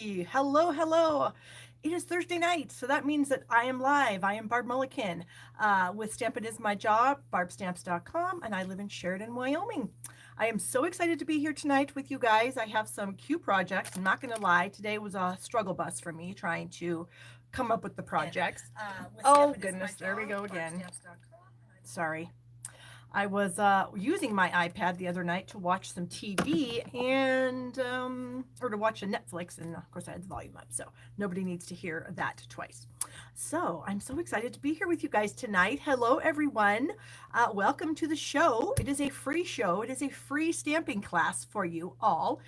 Hello, hello. It is Thursday night, so that means that I am live. I am Barb Mulliken with Stampin' Is My Job, barbstamps.com, and I live in Sheridan, Wyoming. I am so excited to be here tonight with you guys. I have some cute projects. I'm not going to lie. Today was a struggle bus for me trying to come up with the projects. Oh, goodness. There we go again. Sorry. I was using my iPad the other night to watch some TV and, or to watch a Netflix, and of course I had the volume up, so nobody needs to hear that twice. So I'm so excited to be here with you guys tonight. Hello, everyone. Welcome to the show. It is a free show. It is a free stamping class for you all.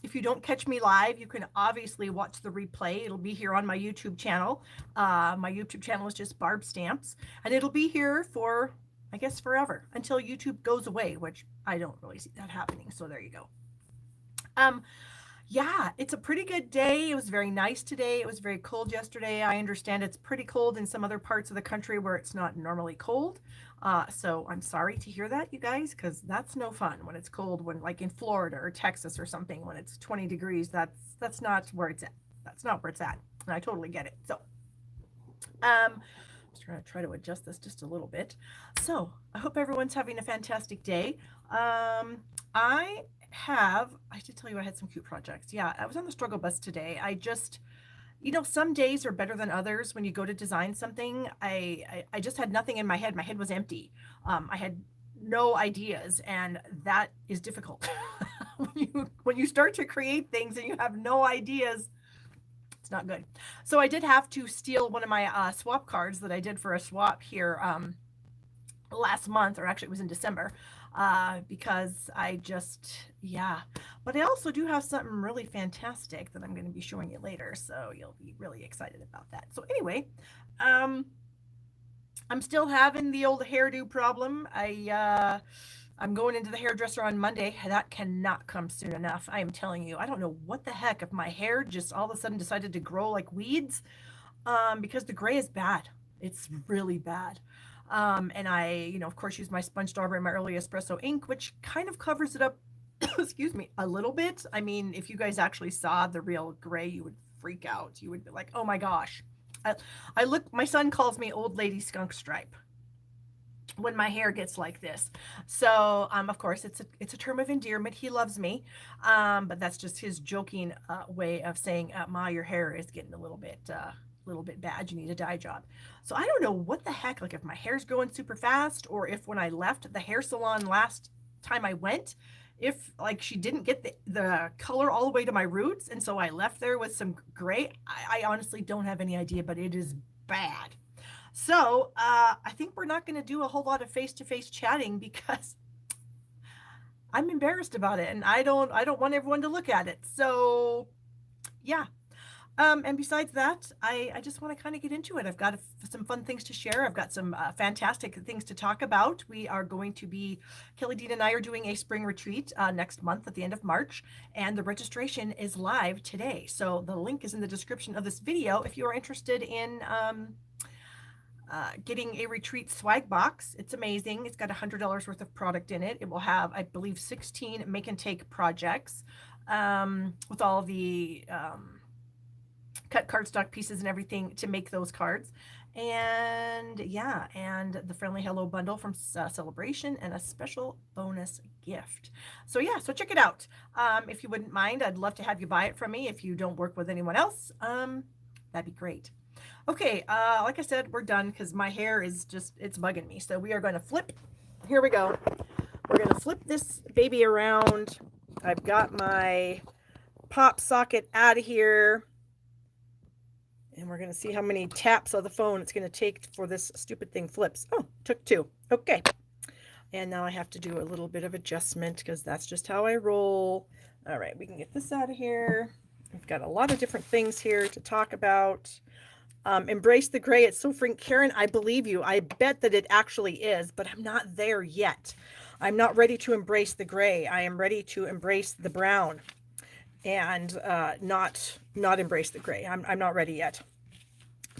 If you don't catch me live, you can obviously watch the replay. It'll be here on my YouTube channel. My YouTube channel is just Barb Stamps, and it'll be here for, I guess, forever until YouTube goes away, which I don't really see that happening. So there you go. Yeah, it's a pretty good day. It was very nice today. It was very cold yesterday. I understand it's pretty cold in some other parts of the country where it's not normally cold. So I'm sorry to hear that, you guys, because that's no fun when it's cold, when like in Florida or Texas or something, when it's 20 degrees, that's not where it's at. That's not where it's at. And I totally get it. So, just going to try to adjust this just a little bit. So I hope everyone's having a fantastic day. I should tell you I had some cute projects. Yeah, I was on the struggle bus today. Some days are better than others. When you go to design something, I just had nothing in my head. My head was empty. I had no ideas, and that is difficult. when you start to create things and you have no ideas, it's not good. So I did have to steal one of my swap cards that I did for a swap here last month, or actually it was in December, because yeah. But I also do have something really fantastic that I'm going to be showing you later, so you'll be really excited about that. So anyway, I'm still having the old hairdo problem. I'm going into the hairdresser on Monday. That cannot come soon enough. I am telling you. I don't know what the heck if my hair just all of a sudden decided to grow like weeds, because the gray is bad. It's really bad. And I, of course, use my sponge dauber and my early espresso ink, which kind of covers it up, excuse me, a little bit. I mean, if you guys actually saw the real gray, you would freak out. You would be like, oh my gosh. My son calls me old lady skunk stripe when my hair gets like this. So, of course, it's a term of endearment. He loves me, but that's just his joking way of saying, "Ma, your hair is getting a little bit bad. You need a dye job." So I don't know what the heck. Like if my hair's growing super fast, or if when I left the hair salon last time I went, if like she didn't get the color all the way to my roots, and so I left there with some gray. I honestly don't have any idea, but it is bad. So I think we're not going to do a whole lot of face-to-face chatting because I'm embarrassed about it, and I don't want everyone to look at it. So yeah. And besides that, I just want to kind of get into it. I've got some fun things to share. I've got some fantastic things to talk about. We are going to be, Kelly Dean and I are doing a spring retreat next month at the end of March, and the registration is live today. So the link is in the description of this video if you are interested in getting a retreat swag box. It's amazing. It's got $100 worth of product in it. It will have, I believe, 16 make and take projects with all the cut cardstock pieces and everything to make those cards. And yeah, and the friendly hello bundle from Celebration and a special bonus gift. So yeah, so check it out. If you wouldn't mind, I'd love to have you buy it from me. If you don't work with anyone else, that'd be great. Okay, like I said, we're done because my hair is it's bugging me. So we are going to flip. Here we go. We're going to flip this baby around. I've got my pop socket out of here. And we're going to see how many taps of the phone it's going to take for this stupid thing flips. Oh, took 2. Okay. And now I have to do a little bit of adjustment because that's just how I roll. All right, we can get this out of here. We've got a lot of different things here to talk about. Embrace the gray. It's so freaking, Karen, I believe you. I bet that it actually is, but I'm not there yet. I'm not ready to embrace the gray. I am ready to embrace the brown. And not embrace the gray. I'm not ready yet.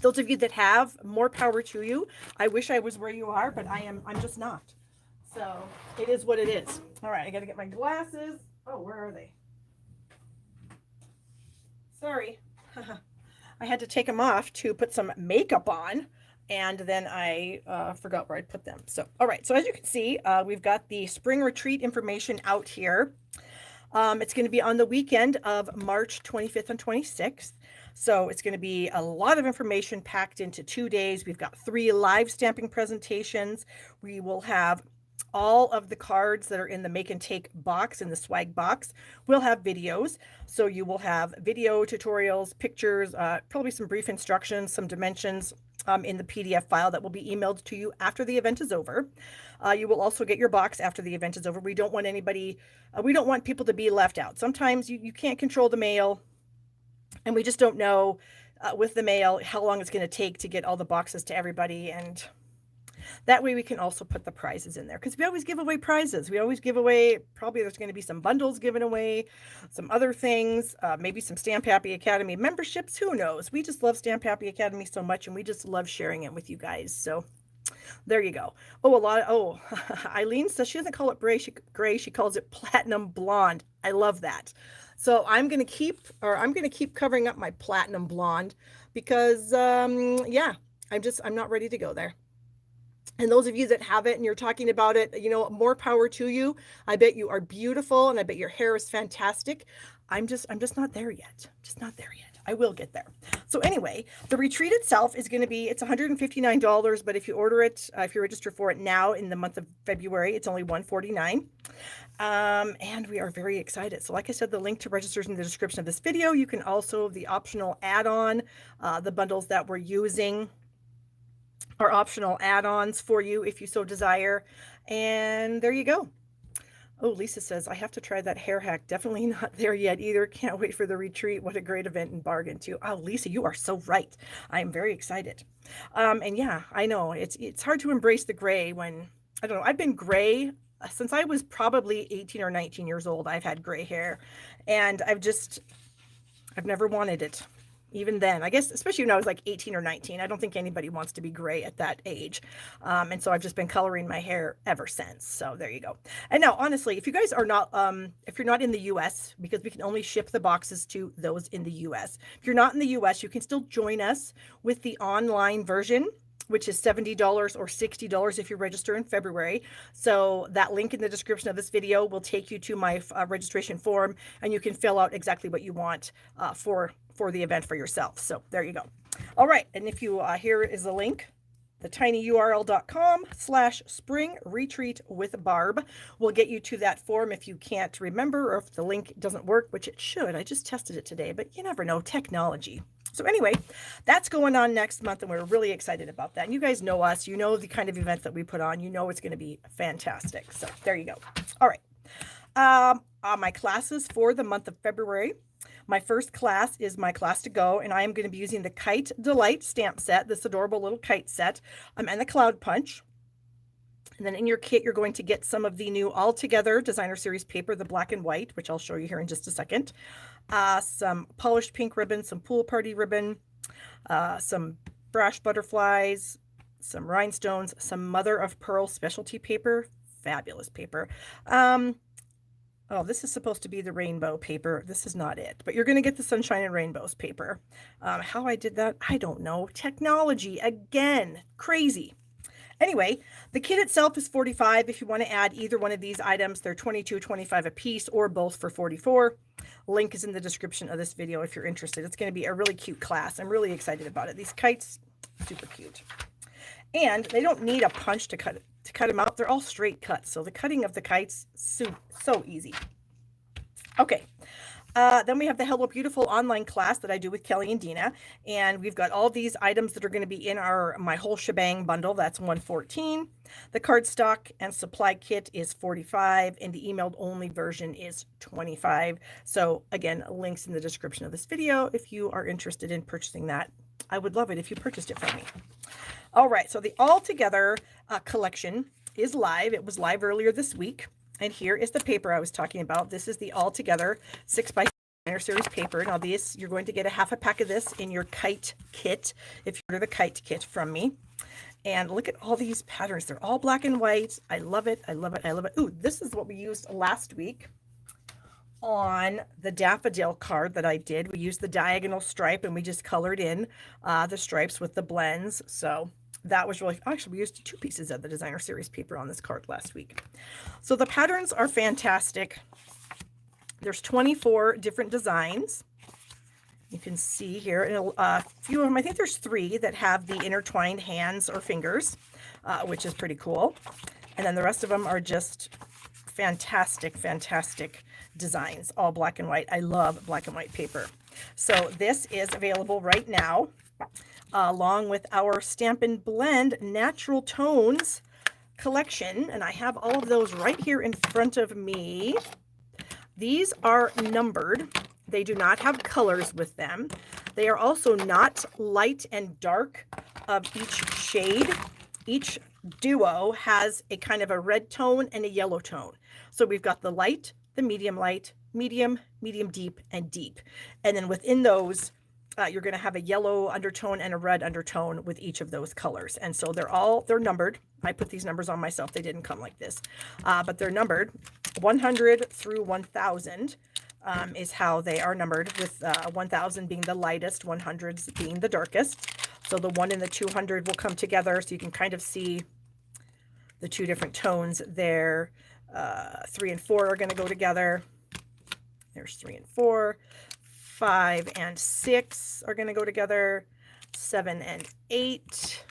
Those of you that have, more power to you. I wish I was where you are, but I'm just not. So it is what it is. All right, I got to get my glasses. Oh, where are they? Sorry. I had to take them off to put some makeup on, and then I forgot where I put them. So, all right. So as you can see, we've got the spring retreat information out here. It's going to be on the weekend of March 25th and 26th. So it's going to be a lot of information packed into 2 days. We've got 3 live stamping presentations. We will have all of the cards that are in the make and take box, in the swag box. We'll have videos. So you will have video tutorials, pictures, probably some brief instructions, some dimensions in the PDF file that will be emailed to you after the event is over. You will also get your box after the event is over. We don't want anybody, we don't want people to be left out. Sometimes you can't control the mail, and we just don't know with the mail how long it's going to take to get all the boxes to everybody. And that way we can also put the prizes in there, because we always give away prizes. We always give away, probably there's going to be some bundles given away, some other things, maybe some Stamp Happy Academy memberships. Who knows? We just love Stamp Happy Academy so much, and we just love sharing it with you guys. So there you go. Oh, Eileen says she doesn't call it gray. She calls it platinum blonde. I love that. So I'm going to keep covering up my platinum blonde because, yeah, I'm not ready to go there. And those of you that have it and you're talking about it, you know, more power to you. I bet you are beautiful, and I bet your hair is fantastic. I'm just not there yet. Just not there yet. I will get there. So anyway, the retreat itself is going to be, it's $159, but if you order it, if you register for it now in the month of February, it's only $149. And we are very excited. So like I said, the link to register is in the description of this video. You can also, the optional add-on, the bundles that we're using are optional add-ons for you if you so desire. And there you go. Oh, Lisa says, I have to try that hair hack. Definitely not there yet either. Can't wait for the retreat. What a great event and bargain too. Oh, Lisa, you are so right. I am very excited. And yeah, I know it's hard to embrace the gray when, I don't know, I've been gray since I was probably 18 or 19 years old. I've had gray hair, and I've never wanted it. Even then, I guess, especially when I was like 18 or 19, I don't think anybody wants to be gray at that age. And so I've just been coloring my hair ever since. So there you go. And now, honestly, if you guys are not, if you're not in the US, because we can only ship the boxes to those in the US. If you're not in the US, you can still join us with the online version, which is $70 or $60 if you register in February. So that link in the description of this video will take you to my registration form, and you can fill out exactly what you want for the event for yourself. So there you go. All right. And if you, here is the link, the tinyurl.com/spring retreat with Barb will get you to that form if you can't remember, or if the link doesn't work, which it should. I just tested it today, but you never know, technology. So anyway, that's going on next month, and we're really excited about that. And you guys know us, you know the kind of events that we put on, you know it's going to be fantastic. So there you go. All right. My classes for the month of February. My first class is my class to go, and I am going to be using the Kite Delight stamp set, this adorable little kite set, and the Cloud Punch. And then in your kit, you're going to get some of the new All Together Designer Series paper, the black and white, which I'll show you here in just a second. Some polished pink ribbon, some pool party ribbon, some brush butterflies, some rhinestones, some mother of pearl specialty paper, fabulous paper. Oh, this is supposed to be the rainbow paper. This is not it, but you're going to get the sunshine and rainbows paper. How I did that, I don't know. Technology, again, crazy. Anyway, the kit itself is $45. If you want to add either one of these items, they're $22, $25 a piece, or both for $44. Link is in the description of this video if you're interested. It's going to be a really cute class. I'm really excited about it. These kites, super cute. And they don't need a punch to cut them out. They're all straight cuts. So the cutting of the kites, so easy. Okay. Then we have the Hello Beautiful online class that I do with Kelly and Dina. And we've got all these items that are going to be in my whole shebang bundle. That's $114. The cardstock and supply kit is $45. And the emailed only version is $25. So again, links in the description of this video if you are interested in purchasing that. I would love it if you purchased it from me. All right, so the All Together collection is live. It was live earlier this week. And here is the paper I was talking about. This is the All Together 6x6 Designer Series paper. Now this, you're going to get a half a pack of this in your Kite kit if you order the Kite kit from me. And look at all these patterns. They're all black and white. I love it. I love it. I love it. Ooh, this is what we used last week. on the daffodil card that I did. We used the diagonal stripe and we just colored in the stripes with the blends. So that was really, actually we used 2 pieces of the designer series paper on this card last week. So the patterns are fantastic. There's 24 different designs. You can see here, and a few of them, I think there's 3 that have the intertwined hands or fingers, which is pretty cool. And then the rest of them are just fantastic, fantastic designs, all black and white. I love black and white paper. So this is available right now, along with our Stampin' Blend Natural Tones collection. And I have all of those right here in front of me. These are numbered. They do not have colors with them. They are also not light and dark of each shade. Each duo has a kind of a red tone and a yellow tone. So we've got the light, the medium light, medium, medium deep, and deep. And then within those, you're going to have a yellow undertone and a red undertone with each of those colors. And so they're numbered. I put these numbers on myself. They didn't come like this, but they're numbered 100 through 1000. Is how they are numbered, with 1000 being the lightest, 100s being the darkest. So the 1 and the 200 will come together, so you can kind of see the 2 different tones there. 3 and 4 are going to go together. There's 3 and 4. 5 and 6 are going to go together. 7 and 8.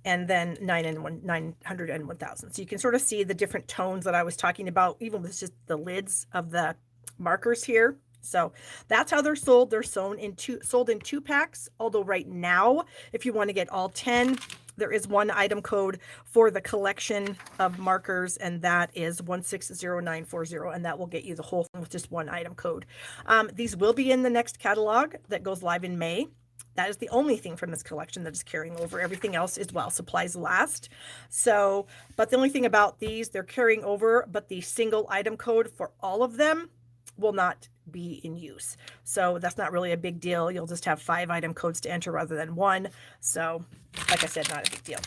And then 900 and 1000. So you can sort of see the different tones that I was talking about, even with just the lids of the markers here. So that's how they're sold. They're sold in 2 packs. Although right now, if you want to get all 10, there is one item code for the collection of markers, and that is 160940, and that will get you the whole thing with just one item code. These will be in the next catalog that goes live in May. That is the only thing from this collection that is carrying over. Everything else is while supplies last. So, but the only thing about these, they're carrying over, but the single item code for all of them will not be in use. So that's not really a big deal. You'll just have 5 item codes to enter rather than 1. So like I said, not a big deal.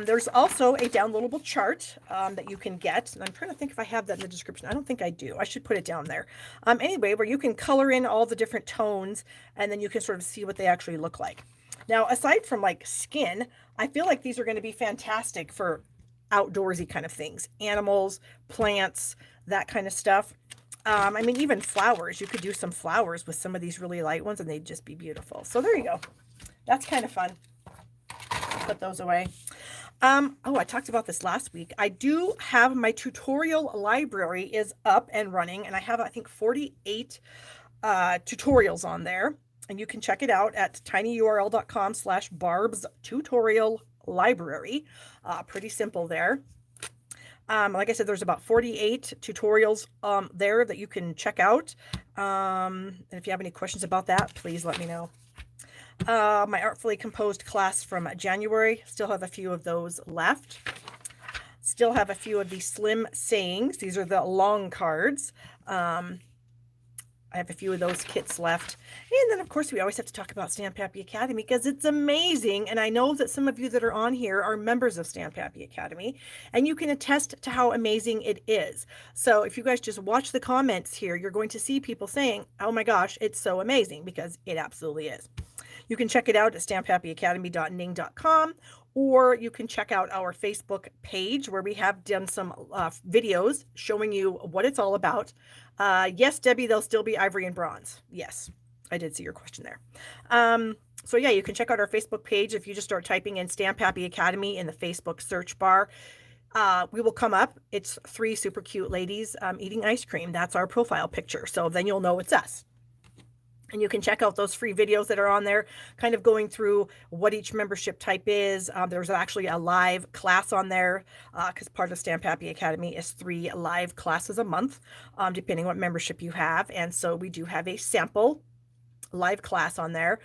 There's also a downloadable chart that you can get. And I'm trying to think if I have that in the description. I don't think I do. I should put it down there. Anyway, where you can color in all the different tones, and then you can sort of see what they actually look like. Now, aside from like skin, I feel like these are going to be fantastic for outdoorsy kind of things. Animals, plants, that kind of stuff. I mean, even flowers. You could do some flowers with some of these really light ones, and they'd just be beautiful. So there you go. That's kind of fun. Put those away. Oh, I talked about this last week. I do have my tutorial library is up and running, and I have, I think, 48 tutorials on there. And you can check it out at tinyurl.com/Barb's tutorial library. Pretty simple there. Like I said, there's about 48 tutorials there that you can check out. And if you have any questions about that, please let me know. My Artfully Composed class from January, still have a few of those left. Still have a few of these slim sayings. These are the long cards. I have a few of those kits left. And then, of course, we always have to talk about Stamp Happy Academy because it's amazing. And I know that some of you that are on here are members of Stamp Happy Academy, and you can attest to how amazing it is. So if you guys just watch the comments here, you're going to see people saying, oh my gosh, it's so amazing, because it absolutely is. You can check it out at stamphappyacademy.ning.com, or you can check out our Facebook page where we have done some videos showing you what it's all about. Yes, Debbie, they'll still be ivory and bronze. Yes, I did see your question there. So yeah, you can check out our Facebook page. If you just start typing in Stamp Happy Academy in the Facebook search bar, we will come up. It's 3 super cute ladies eating ice cream. That's our profile picture. So then you'll know it's us. And you can check out those free videos that are on there, kind of going through what each membership type is. There's actually a live class on there, because part of Stamp Happy Academy is 3 live classes a month, depending what membership you have. And so we do have a sample live class on there.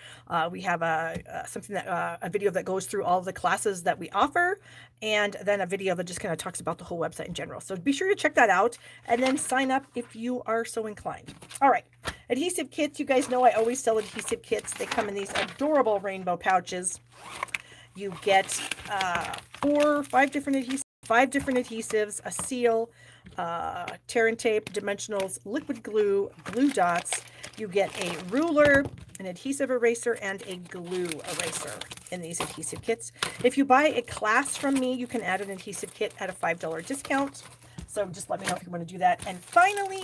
We have a video that goes through all of the classes that we offer, and then a video that just kind of talks about the whole website in general. So be sure to check that out and then sign up if you are so inclined. All right, adhesive kits. You guys know I always sell adhesive kits. They come in these adorable rainbow pouches. You get 5 different adhesives, a seal, tear and tape, dimensionals, liquid glue, glue dots. You get a ruler, an adhesive eraser, and a glue eraser in these adhesive kits. If you buy a class from me, you can add an adhesive kit at a $5 discount. So just let me know if you want to do that. And finally,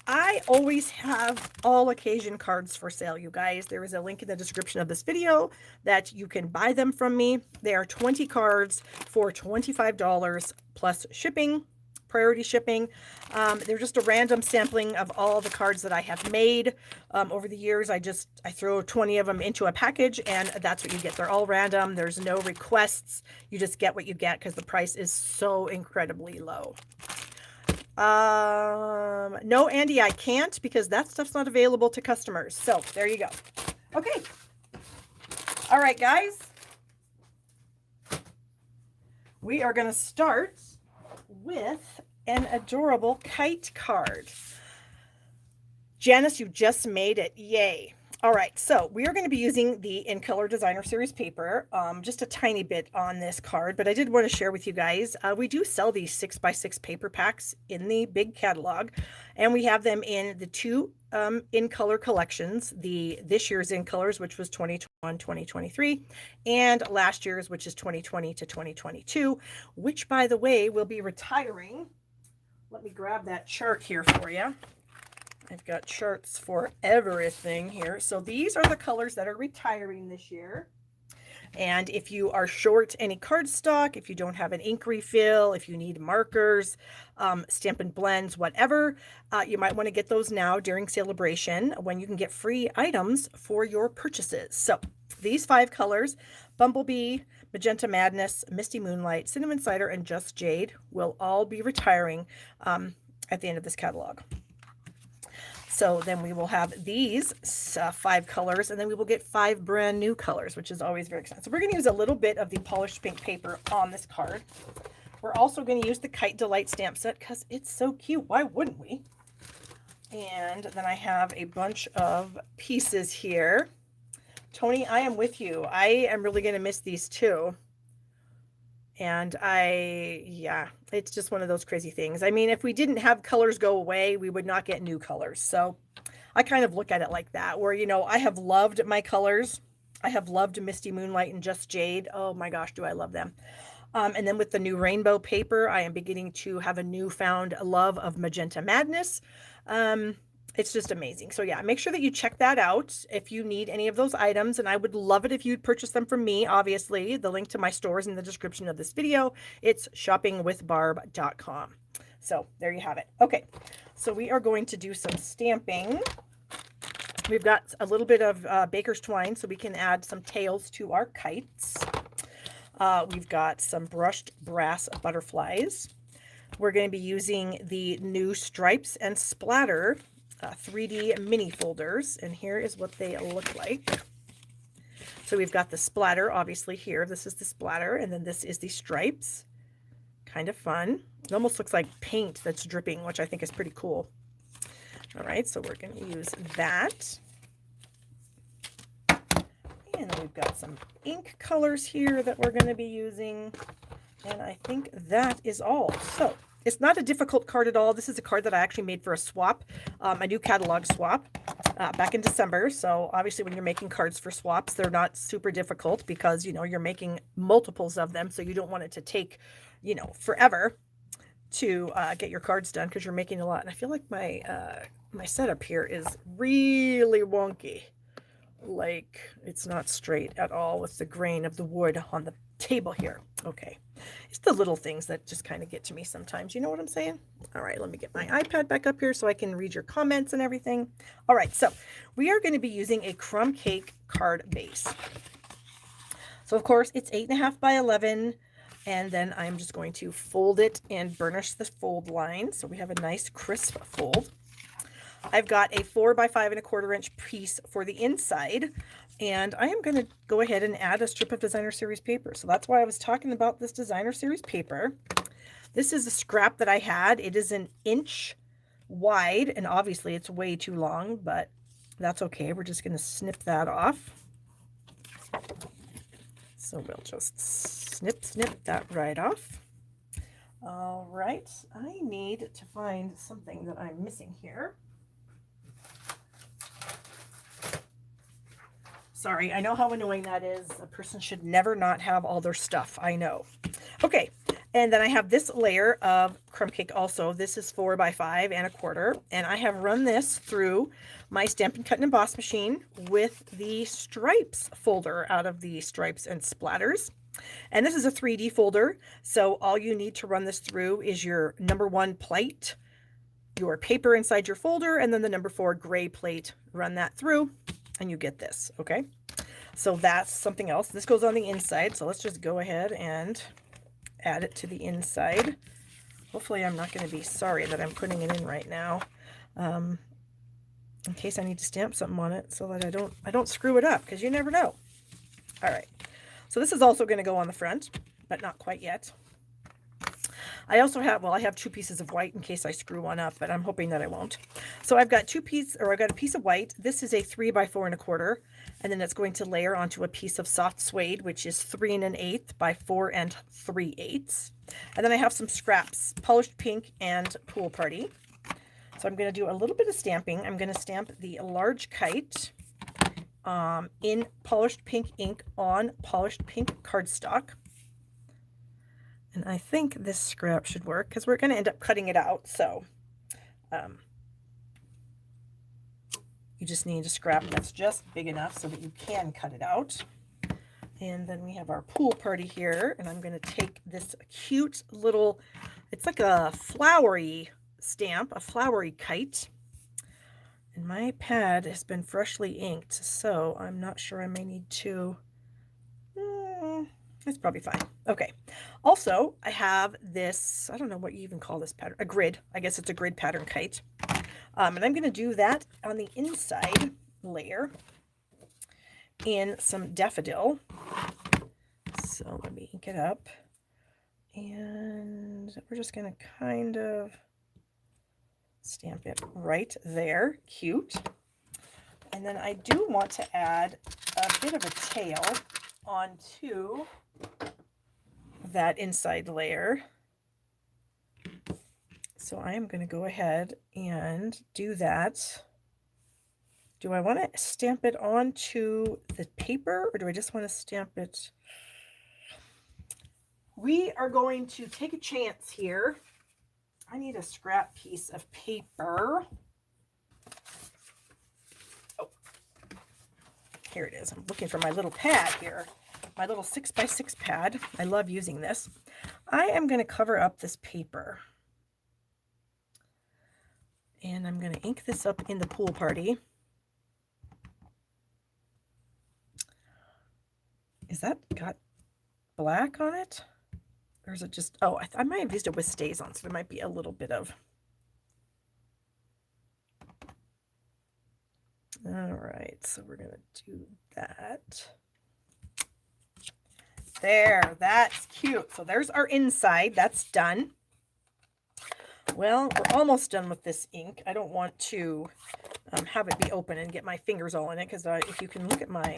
I always have all occasion cards for sale, you guys. There is a link in the description of this video that you can buy them from me. They are 20 cards for $25 plus shipping, priority shipping. They're just a random sampling of all the cards that I have made over the years. I throw 20 of them into a package, and that's what you get. They're all random. There's no requests. You just get what you get because the price is so incredibly low. No, Andy, I can't because that stuff's not available to customers. So there you go. Okay. All right, guys. We are going to start with an adorable Kite card. Janice, you just made it. Yay. All right, so we are going to be using the In Color Designer Series paper, just a tiny bit on this card, but I did want to share with you guys, we do sell these 6x6 paper packs in the big catalog, and we have them in the two In Color collections, this year's In Colors, which was 2021, 2023, and last year's, which is 2020 to 2022, which, by the way, will be retiring. Let me grab that chart here for you. I've got charts for everything here. So these are the colors that are retiring this year. And if you are short any cardstock, if you don't have an ink refill, if you need markers, Stampin' Blends, whatever, you might want to get those now during celebration when you can get free items for your purchases. So these 5 colors, Bumblebee, Magenta Madness, Misty Moonlight, Cinnamon Cider, and Just Jade, will all be retiring at the end of this catalog. So then we will have these 5 colors, and then we will get 5 brand new colors, which is always very exciting. So we're going to use a little bit of the polished pink paper on this card. We're also going to use the Kite Delight stamp set because it's so cute. Why wouldn't we? And then I have a bunch of pieces here. Tony, I am with you. I am really going to miss these too. And yeah, it's just one of those crazy things. I mean, if we didn't have colors go away, we would not get new colors. So I kind of look at it like that, where, you know, I have loved my colors. I have loved Misty Moonlight and Just Jade. Oh my gosh, do I love them. And then with the new rainbow paper, I am beginning to have a newfound love of Magenta Madness. It's just amazing. So yeah, make sure that you check that out if you need any of those items. And I would love it if you'd purchase them from me. Obviously, the link to my store is in the description of this video. It's shoppingwithbarb.com. So there you have it. Okay, so we are going to do some stamping. We've got a little bit of baker's twine, so we can add some tails to our kites. We've got some brushed brass butterflies. We're going to be using the new Stripes and Splatter 3D mini folders, and here is what they look like. So we've got the splatter, obviously here. This is the splatter, and then this is the stripes. Kind of fun. It almost looks like paint that's dripping, which I think is pretty cool. All right, so we're going to use that. And then we've got some ink colors here that we're going to be using. And I think that is all. So it's not a difficult card at all. This is a card that I actually made for a swap, a new catalog swap back in December. So obviously when you're making cards for swaps, they're not super difficult because, you know, you're making multiples of them. So you don't want it to take, you know, forever to get your cards done because you're making a lot. And I feel like my my setup here is really wonky. Like it's not straight at all with the grain of the wood on the table here. Okay. It's the little things that just kind of get to me sometimes. You know what I'm saying? All right, let me get my iPad back up here so I can read your comments and everything. All right, so we are going to be using a crumb cake card base. So of course it's 8.5 by 11. And then I'm just going to fold it and burnish the fold line. So we have a nice crisp fold. I've got a 4 by 5.25 inch piece for the inside, and I am going to go ahead and add a strip of Designer Series paper. So that's why I was talking about this Designer Series paper. This is a scrap that I had. It is 1 inch wide, and obviously it's way too long, but that's okay. We're just going to snip that off. So we'll just snip that right off. All right, I need to find something that I'm missing here. Sorry, I know how annoying that is. A person should never not have all their stuff. I know. Okay, and then I have this layer of crumb cake also. This is 4 by 5 and a quarter, and I have run this through my Stampin' Cut and Emboss machine with the stripes folder out of the stripes and splatters. And this is a 3D folder, so all you need to run this through is your number 1 plate, your paper inside your folder, and then the number 4 gray plate. Run that through and you get this. Okay, so that's something else. This goes on the inside, so let's just go ahead and add it to the inside. Hopefully I'm not going to be sorry that I'm putting it in right now, in case I need to stamp something on it so that I don't screw it up, because you never know. All right, so this is also going to go on the front, but not quite yet. I also have, well, I have 2 pieces of white in case I screw one up, but I'm hoping that I won't. So I've got I've got a piece of white. This is a 3 by 4 and a quarter, and then it's going to layer onto a piece of soft suede, which is 3 1/8 by 4 3/8. And then I have some scraps, polished pink and pool party. So I'm going to do a little bit of stamping. I'm going to stamp the large kite in polished pink ink on polished pink cardstock. And I think this scrap should work because we're going to end up cutting it out. So you just need a scrap that's just big enough so that you can cut it out. And then we have our pool party here. And I'm going to take this cute little, it's like a flowery stamp, a flowery kite. And my pad has been freshly inked, so I'm not sure, I may need to... It's probably fine. Okay. Also, I have this, I don't know what you even call this pattern, a grid. I guess it's a grid pattern kite. And I'm going to do that on the inside layer in some daffodil. So let me ink it up. And we're just going to kind of stamp it right there. Cute. And then I do want to add a bit of a tail onto that inside layer. So I am going to go ahead and do that. Do I want to stamp it onto the paper, or do I just want to stamp it? We are going to take a chance here. I need a scrap piece of paper. Oh, here it is. I'm looking for my little pad here. My little 6x6 pad. I love using this. I am going to cover up this paper. And I'm going to ink this up in the pool party. Is that got black on it? Or is it just, oh, I might have used it with stays on, so there might be a little bit of. All right, so we're going to do that. There, that's cute. So there's our inside. That's done. Well, we're almost done with this ink. I don't want to have it be open and get my fingers all in it, because if you can look at my,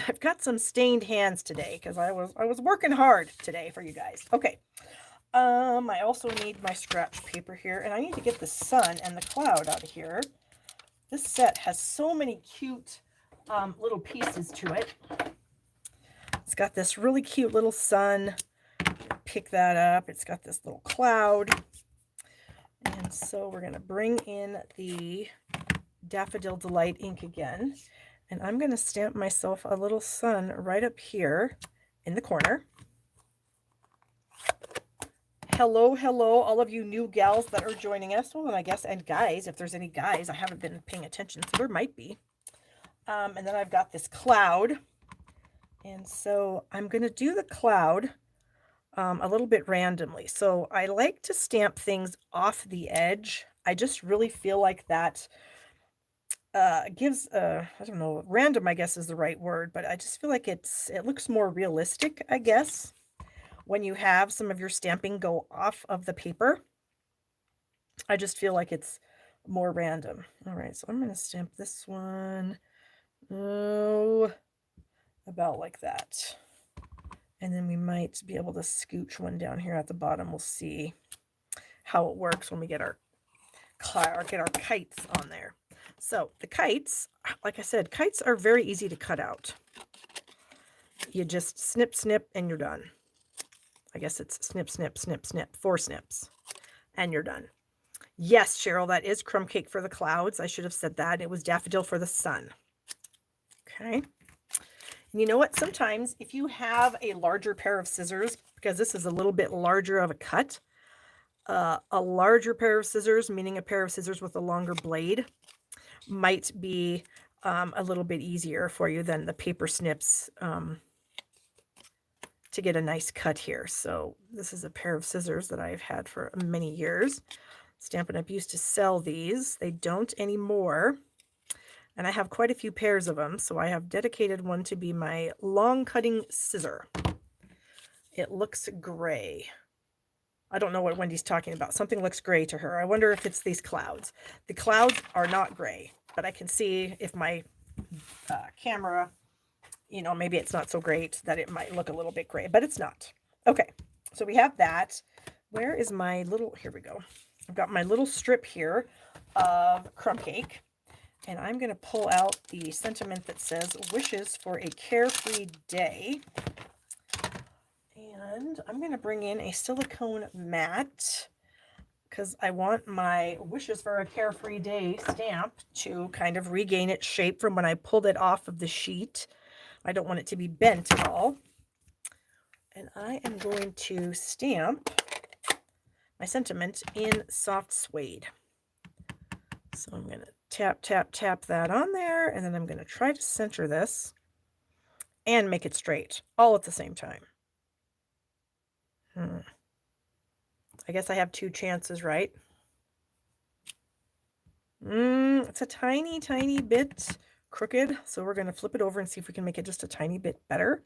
I've got some stained hands today because I was working hard today for you guys. Okay. I also need my scratch paper here, and I need to get the sun and the cloud out of here. This set has so many cute little pieces to it. It's got this really cute little sun. Pick that up. It's got this little cloud. And so we're going to bring in the Daffodil Delight ink again. And I'm going to stamp myself a little sun right up here in the corner. Hello, hello, all of you new gals that are joining us. Well, and I guess, and guys, if there's any guys, I haven't been paying attention, so there might be. And then I've got this cloud. And so I'm going to do the cloud a little bit randomly. So I like to stamp things off the edge. I just really feel like that gives, I don't know, random, I guess is the right word, but I just feel like it looks more realistic, I guess, when you have some of your stamping go off of the paper. I just feel like it's more random. All right, so I'm going to stamp this one. Oh, about like that. And then we might be able to scooch one down here at the bottom. We'll see how it works when we get our kites on there. So the kites, like I said, kites are very easy to cut out. You just snip, snip, and you're done. I guess it's snip, snip, snip, snip, 4 snips, and you're done. Yes, Cheryl, that is crumb cake for the clouds. I should have said that. It was daffodil for the sun. Okay. And you know what? Sometimes if you have a larger pair of scissors, because this is a little bit larger of a cut, a larger pair of scissors, meaning a pair of scissors with a longer blade, might be a little bit easier for you than the paper snips to get a nice cut here. So this is a pair of scissors that I've had for many years. Stampin' Up! Used to sell these. They don't anymore. And I have quite a few pairs of them, so I have dedicated one to be my long cutting scissor. It looks gray. I don't know what Wendy's talking about. Something looks gray to her. I wonder if it's these clouds. The clouds are not gray, but I can see if my camera, you know, maybe it's not so great that it might look a little bit gray, but it's not. Okay, so we have that. Where is my little, here we go. I've got my little strip here of crumb cake, and I'm going to pull out the sentiment that says wishes for a carefree day. And I'm going to bring in a silicone mat because I want my wishes for a carefree day stamp to kind of regain its shape from when I pulled it off of the sheet. I don't want it to be bent at all. And I am going to stamp my sentiment in soft suede. So I'm going to tap, tap, tap that on there, and then I'm going to try to center this and make it straight all at the same time. I guess I have 2 chances, right? It's a tiny, tiny bit crooked, so we're going to flip it over and see if we can make it just a tiny bit better.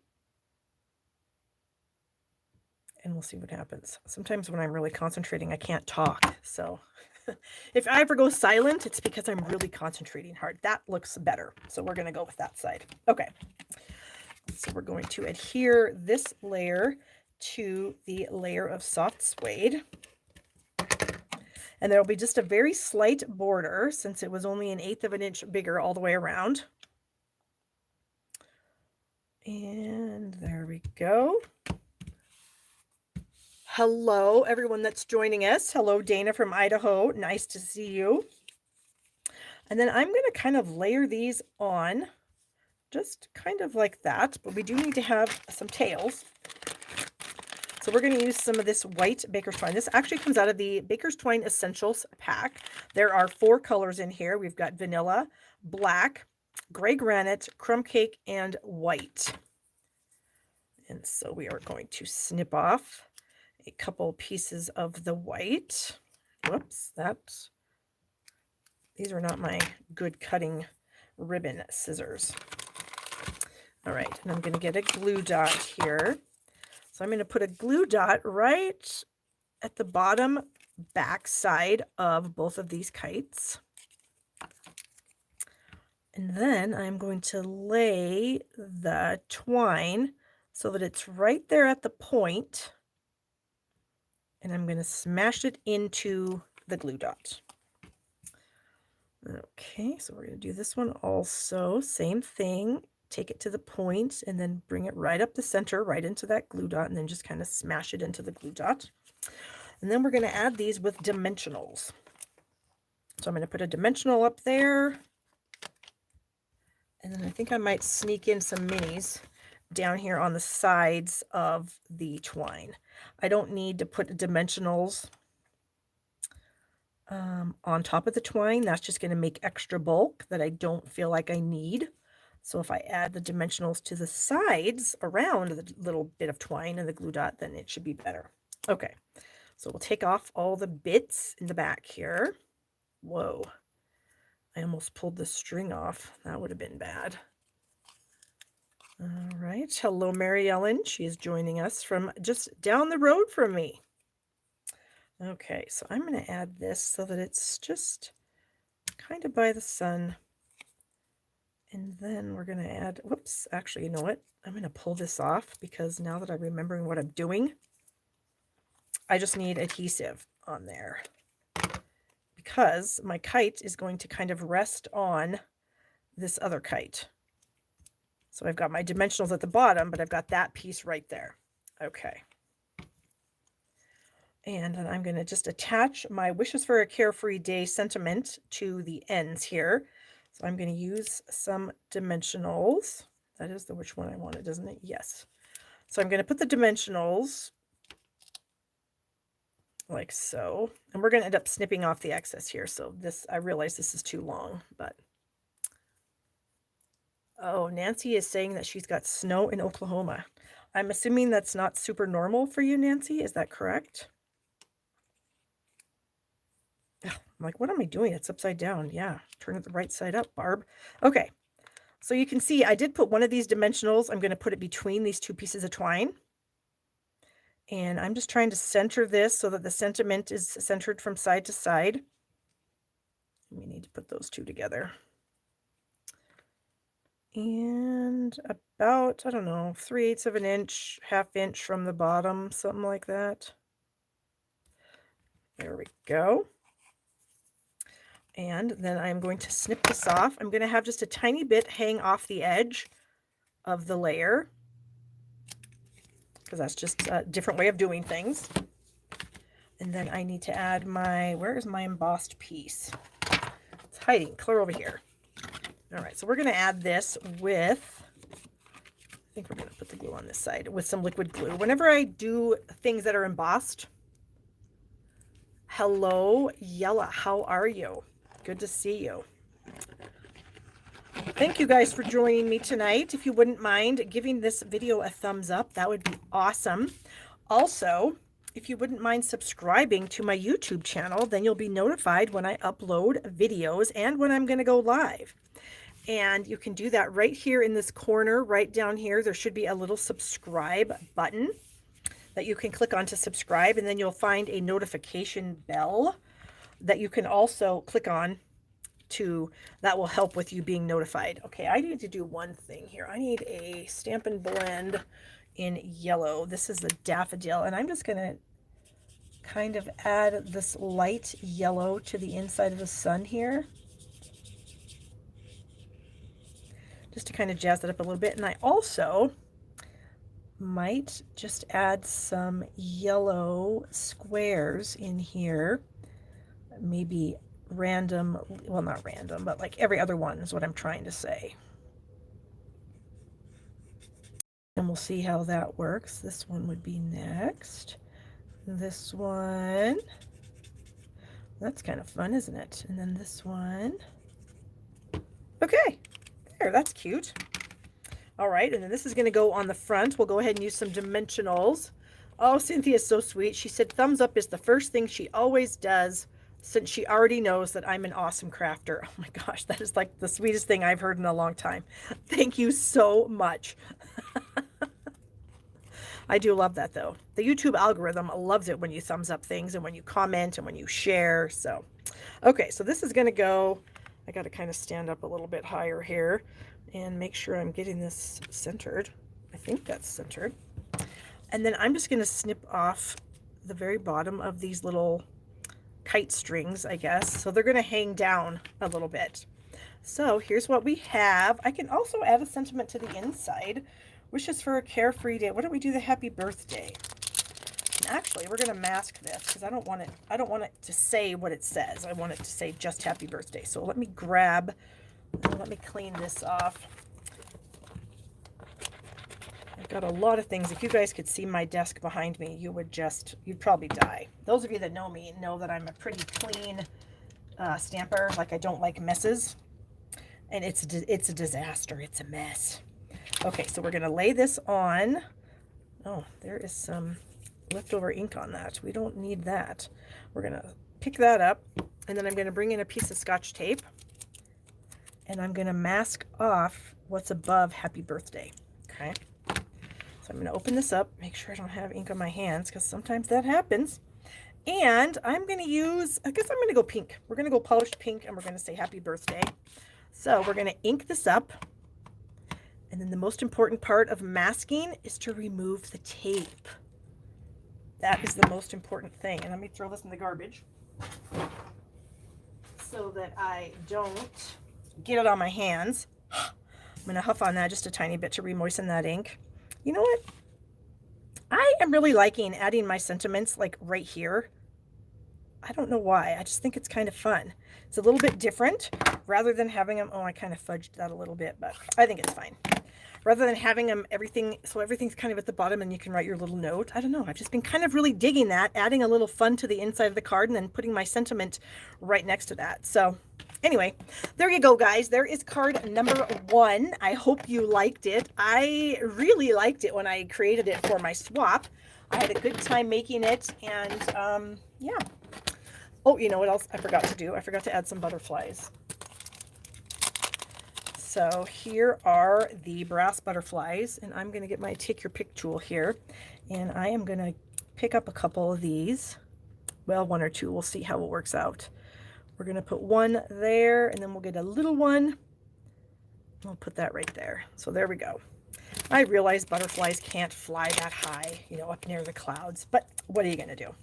And we'll see what happens. Sometimes when I'm really concentrating, I can't talk. So if I ever go silent, it's because I'm really concentrating hard. That looks better. So we're going to go with that side. Okay. So we're going to adhere this layer to the layer of soft suede. And there'll be just a very slight border since it was only 1/8 of an inch bigger all the way around. And there we go. Hello, everyone that's joining us. Hello, Dana from Idaho. Nice to see you. And then I'm going to kind of layer these on just kind of like that, but we do need to have some tails. So we're going to use some of this white Baker's Twine. This actually comes out of the Baker's Twine Essentials pack. There are 4 colors in here. We've got vanilla, black, gray granite, crumb cake, and white. And so we are going to snip off a couple pieces of the white. Whoops, these are not my good cutting ribbon scissors. All right, and I'm going to get a glue dot here. So I'm going to put a glue dot right at the bottom back side of both of these kites. And then I'm going to lay the twine so that it's right there at the point. And I'm going to smash it into the glue dot. Okay, so we're going to do this one also. Same thing. Take it to the point and then bring it right up the center, right into that glue dot, and then just kind of smash it into the glue dot. And then we're going to add these with dimensionals. So I'm going to put a dimensional up there. And then I think I might sneak in some minis down here on the sides of the twine. I don't need to put dimensionals on top of the twine. That's just going to make extra bulk that I don't feel like I need. So if I add the dimensionals to the sides around the little bit of twine and the glue dot, then it should be better. Okay, so we'll take off all the bits in the back here. Whoa, I almost pulled the string off. That would have been bad. All right, hello Mary Ellen. She is joining us from just down the road from me. Okay, so I'm going to add this so that it's just kind of by the sun. And then we're going to add, whoops, actually, you know what? I'm going to pull this off because now that I'm remembering what I'm doing, I just need adhesive on there because my kite is going to kind of rest on this other kite. So I've got my dimensionals at the bottom, but I've got that piece right there. Okay. And then I'm going to just attach my Wishes for a Carefree Day sentiment to the ends here. So I'm going to use some dimensionals. That is the which one I wanted, isn't it? Yes. So I'm going to put the dimensionals like so. And we're going to end up snipping off the excess here. So this, I realize this is too long, but. Oh, Nancy is saying that she's got snow in Oklahoma. I'm assuming that's not super normal for you, Nancy. Is that correct? I'm like, what am I doing? It's upside down. Yeah, turn it the right side up, Barb. Okay, so you can see I did put one of these dimensionals. I'm going to put it between these two pieces of twine. And I'm just trying to center this so that the sentiment is centered from side to side. We need to put those two together. And about, I don't know, 3/8 of an inch, 1/2 inch from the bottom, something like that. There we go. And then I'm going to snip this off. I'm going to have just a tiny bit hang off the edge of the layer because that's just a different way of doing things. And then I need to add my, where is my embossed piece? It's hiding clear over here. All right, so we're going to add this with, I think we're going to put the glue on this side with some liquid glue. Whenever I do things that are embossed, hello, Yella, how are you? Good to see you. Thank you guys for joining me tonight. If you wouldn't mind giving this video a thumbs up, that would be awesome. Also, if you wouldn't mind subscribing to my YouTube channel, then you'll be notified when I upload videos and when I'm going to go live. And you can do that right here in this corner, right down here. There should be a little subscribe button that you can click on to subscribe, and then you'll find a notification bell that you can also click on to, that will help with you being notified. Okay, I need to do one thing here. I need a Stampin' Blend in yellow. This is the daffodil, and I'm just going to kind of add this light yellow to the inside of the sun here, just to kind of jazz it up a little bit. And I also might just add some yellow squares in here, maybe random, well, not random, but like every other one is what I'm trying to say. And we'll see how that works. This one would be next. This one, that's kind of fun, isn't it? And then this one. Okay, there, that's cute. All right, and then this is going to go on the front. We'll go ahead and use some dimensionals. Oh, Cynthia's so sweet. She said thumbs up is the first thing she always does since she already knows that I'm an awesome crafter. Oh my gosh, that is like the sweetest thing I've heard in a long time. Thank you so much. I do love that though. The YouTube algorithm loves it when you thumbs up things and when you comment and when you share. So, okay, so this is going to go, I got to kind of stand up a little bit higher here and make sure I'm getting this centered. I think that's centered. And then I'm just going to snip off the very bottom of these little kite strings, I guess. So they're going to hang down a little bit. So here's what we have. I can also add a sentiment to the inside. Wishes for a carefree day. Why don't we do the happy birthday? And actually, we're going to mask this because I don't want it to say what it says. I want it to say just happy birthday. So let me grab, let me clean this off. I've got a lot of things. If you guys could see my desk behind me, you'd probably die. Those of you that know me know that I'm a pretty clean stamper. Like, I don't like messes. And it's a disaster. It's a mess. Okay, so we're going to lay this on. Oh, there is some leftover ink on that. We don't need that. We're going to pick that up, and then I'm going to bring in a piece of Scotch tape, and I'm going to mask off what's above happy birthday. Okay. So I'm going to open this up, make sure I don't have ink on my hands, because sometimes that happens. And I'm going to use, I guess I'm going to go pink. We're going to go polished pink, and we're going to say happy birthday. So we're going to ink this up. And then the most important part of masking is to remove the tape. That is the most important thing. And let me throw this in the garbage so that I don't get it on my hands. I'm going to huff on that just a tiny bit to re-moisten that ink. You know what? I am really liking adding my sentiments like right here. I don't know why. I just think it's kind of fun. It's a little bit different rather than having them. Oh, I kind of fudged that a little bit, but I think it's fine. Rather than having them so everything's kind of at the bottom and you can write your little note. I don't know. I've just been kind of really digging that, adding a little fun to the inside of the card and then putting my sentiment right next to that. So anyway, there you go, guys. There is card number 1. I hope you liked it. I really liked it when I created it for my swap. I had a good time making it, and yeah. Oh, you know what else I forgot to do? I forgot to add some butterflies. So here are the brass butterflies, and I'm going to get my take your pick tool here, and I am going to pick up a couple of these. Well, 1 or 2. We'll see how it works out. We're going to put one there, and then we'll get a little one. We'll put that right there. So there we go. I realize butterflies can't fly that high, you know, up near the clouds, but what are you going to do?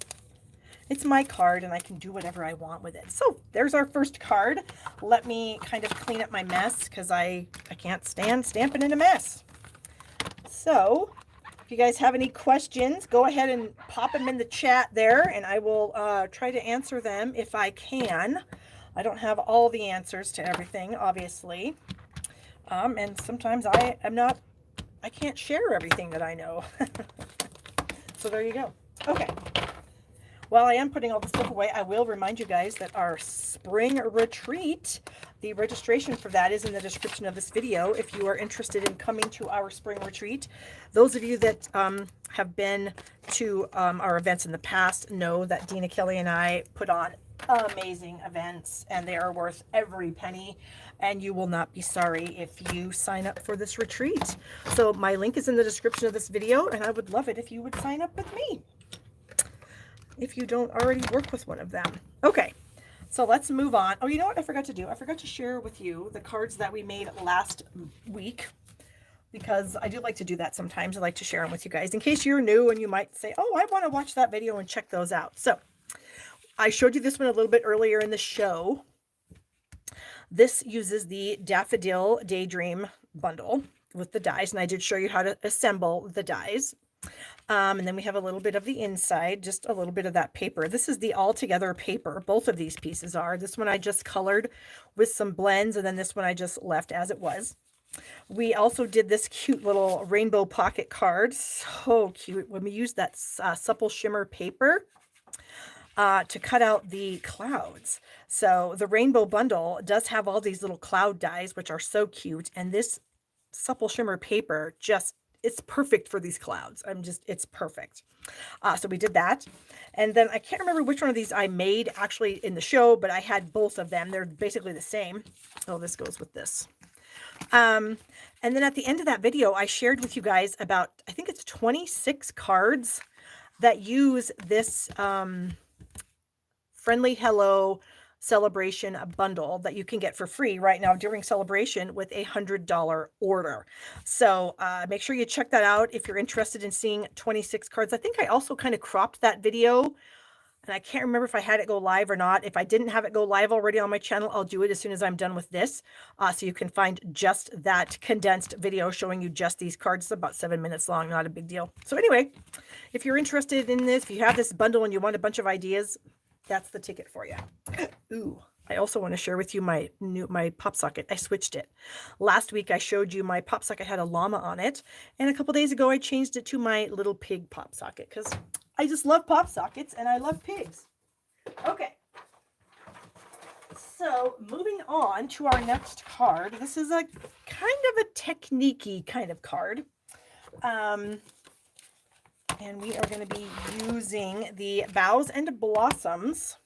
It's my card and I can do whatever I want with it. So there's our first card. Let me kind of clean up my mess because I can't stand stamping in a mess. So if you guys have any questions, go ahead and pop them in the chat there and I will try to answer them if I can. I don't have all the answers to everything, obviously. And sometimes I can't share everything that I know. So there you go. Okay. While I am putting all the stuff away, I will remind you guys that our spring retreat, the registration for that is in the description of this video. If you are interested in coming to our spring retreat, those of you that have been to our events in the past know that Dina Kelly and I put on amazing events and they are worth every penny, and you will not be sorry if you sign up for this retreat. So my link is in the description of this video, and I would love it if you would sign up with me if you don't already work with one of them. Okay, so let's move on. Oh, you know what I forgot to do? I forgot to share with you the cards that we made last week, because I do like to do that sometimes. I like to share them with you guys in case you're new and you might say, oh, I want to watch that video and check those out. So I showed you this one a little bit earlier in the show. This uses the Daffodil Daydream bundle with the dies, and I did show you how to assemble the dies. And then we have a little bit of the inside, just a little bit of that paper. This is the all together paper. Both of these pieces are. This one I just colored with some blends, and then this one I just left as it was. We also did this cute little rainbow pocket card. So cute when we used that supple shimmer paper to cut out the clouds. So the rainbow bundle does have all these little cloud dies, which are so cute. And this supple shimmer paper it's perfect for these clouds. It's perfect. So we did that. And then I can't remember which one of these I made actually in the show, but I had both of them. They're basically the same. Oh, this goes with this. And then at the end of that video, I shared with you guys about, I think it's 26 cards that use this Friendly Hello Celebration bundle that you can get for free right now during celebration with a $100 order. So make sure you check that out if you're interested in seeing 26 cards. I think I also kind of cropped that video, and I can't remember if I had it go live or not. If I didn't have it go live already on my channel, I'll do it as soon as I'm done with this. So you can find just that condensed video showing you just these cards. It's about 7 minutes long, not a big deal. So anyway, if you're interested in this, if you have this bundle and you want a bunch of ideas, that's the ticket for you. Ooh, I also want to share with you my pop socket. I switched it. Last week I showed you my pop socket had a llama on it, and a couple days ago I changed it to my little pig pop socket because I just love pop sockets and I love pigs. Okay. So moving on to our next card. This is a kind of a technique-y kind of card. And we are going to be using the Boughs and Blossoms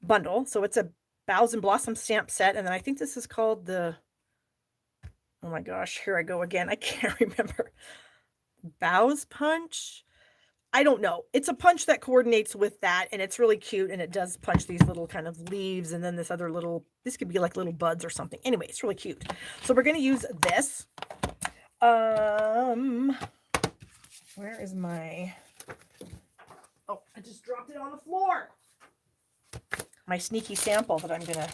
bundle. So it's a Boughs and Blossoms stamp set. And then I think this is called the, oh my gosh, here I go again. I can't remember. Boughs Punch. I don't know. It's a punch that coordinates with that, and it's really cute, and it does punch these little kind of leaves, and then this other little, this could be like little buds or something. Anyway, it's really cute. So we're going to use this. Where is my, oh, I just dropped it on the floor. My sneaky sample that I'm going to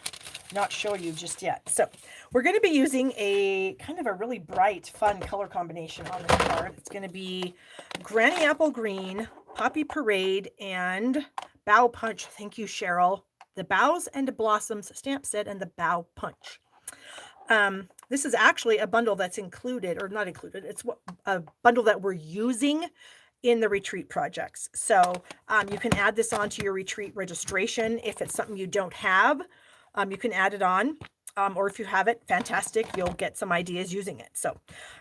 not show you just yet. So we're going to be using a kind of a really bright, fun color combination on this card. It's going to be Granny Apple Green, Poppy Parade, and Bow Punch. Thank you, Cheryl. The Bows and Blossoms stamp set and the Bow Punch. This is actually a bundle that's included, or not included. It's a bundle that we're using in the retreat projects. So you can add this onto your retreat registration. If it's something you don't have, you can add it on. Or if you have it, fantastic. You'll get some ideas using it. So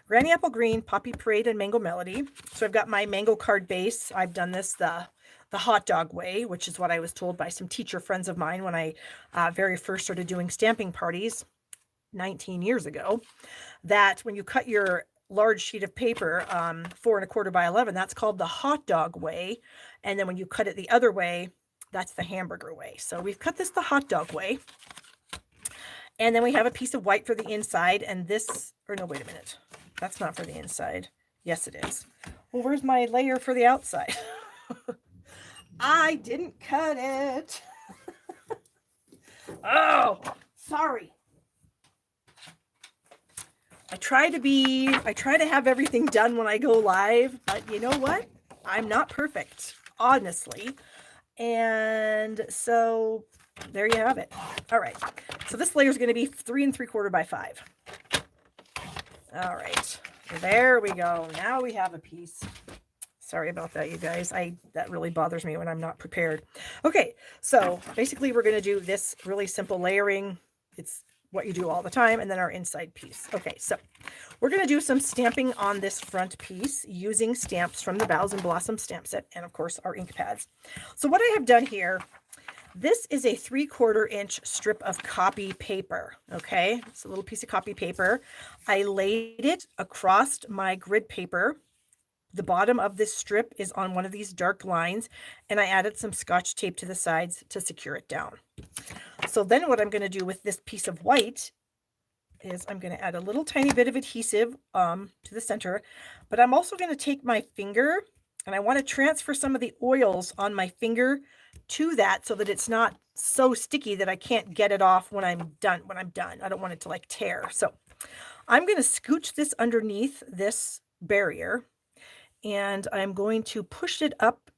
Granny Apple Green, Poppy Parade, and Mango Melody. So I've got my mango card base. I've done this the hot dog way, which is what I was told by some teacher friends of mine when I very first started doing stamping parties 19 years ago, that when you cut your large sheet of paper 4 1/4 by 11, that's called the hot dog way. And then when you cut it the other way, that's the hamburger way. So we've cut this the hot dog way. And then we have a piece of white for the inside, and this, or no, wait a minute. That's not for the inside. Yes, it is. Well, where's my layer for the outside? I didn't cut it. Oh, sorry. I try to have everything done when I go live, but you know what? I'm not perfect, honestly. And so there you have it. All right. So this layer is going to be 3 3/4 by 5. All right. There we go. Now we have a piece. Sorry about that, you guys. That really bothers me when I'm not prepared. Okay. So basically we're going to do this really simple layering. It's what you do all the time, and then our inside piece. Okay, so we're going to do some stamping on this front piece using stamps from the Bows and Blossoms stamp set, and of course our ink pads. So what I have done here, this is a 3/4 inch strip of copy paper. Okay, it's a little piece of copy paper. I laid it across my grid paper. The bottom of this strip is on one of these dark lines, and I added some Scotch tape to the sides to secure it down. So then what I'm going to do with this piece of white is I'm going to add a little tiny bit of adhesive to the center, but I'm also going to take my finger and I want to transfer some of the oils on my finger to that so that it's not so sticky that I can't get it off when I'm done. I don't want it to like tear. So I'm going to scooch this underneath this barrier, and I'm going to push it up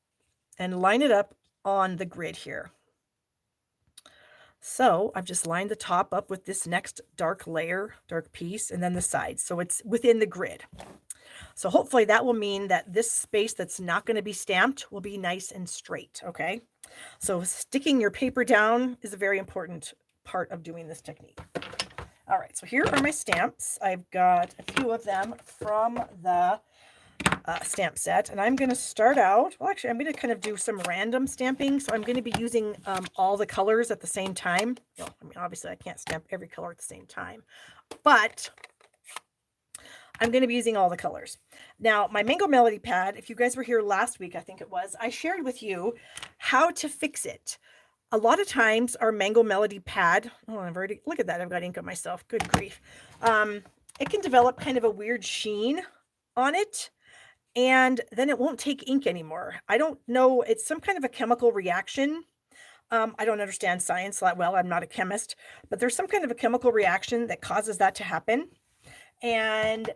and line it up on the grid here. So I've just lined the top up with this next dark piece, and then the sides. So it's within the grid. So hopefully that will mean that this space that's not going to be stamped will be nice and straight. Okay. So sticking your paper down is a very important part of doing this technique. All right. So here are my stamps. I've got a few of them from the stamp set, and I'm going to start out, well, actually I'm going to kind of do some random stamping. So I'm going to be using all the colors at the same time. Well, I mean, obviously I can't stamp every color at the same time, but I'm going to be using all the colors. Now, my Mango Melody pad, if you guys were here last week, I think it was, I shared with you how to fix it. A lot of times our Mango Melody pad, oh, I've already, look at that, I've got ink on myself, good grief. It can develop kind of a weird sheen on it, and then it won't take ink anymore. I don't know, it's some kind of a chemical reaction. I don't understand science that well, I'm not a chemist, but there's some kind of a chemical reaction that causes that to happen. And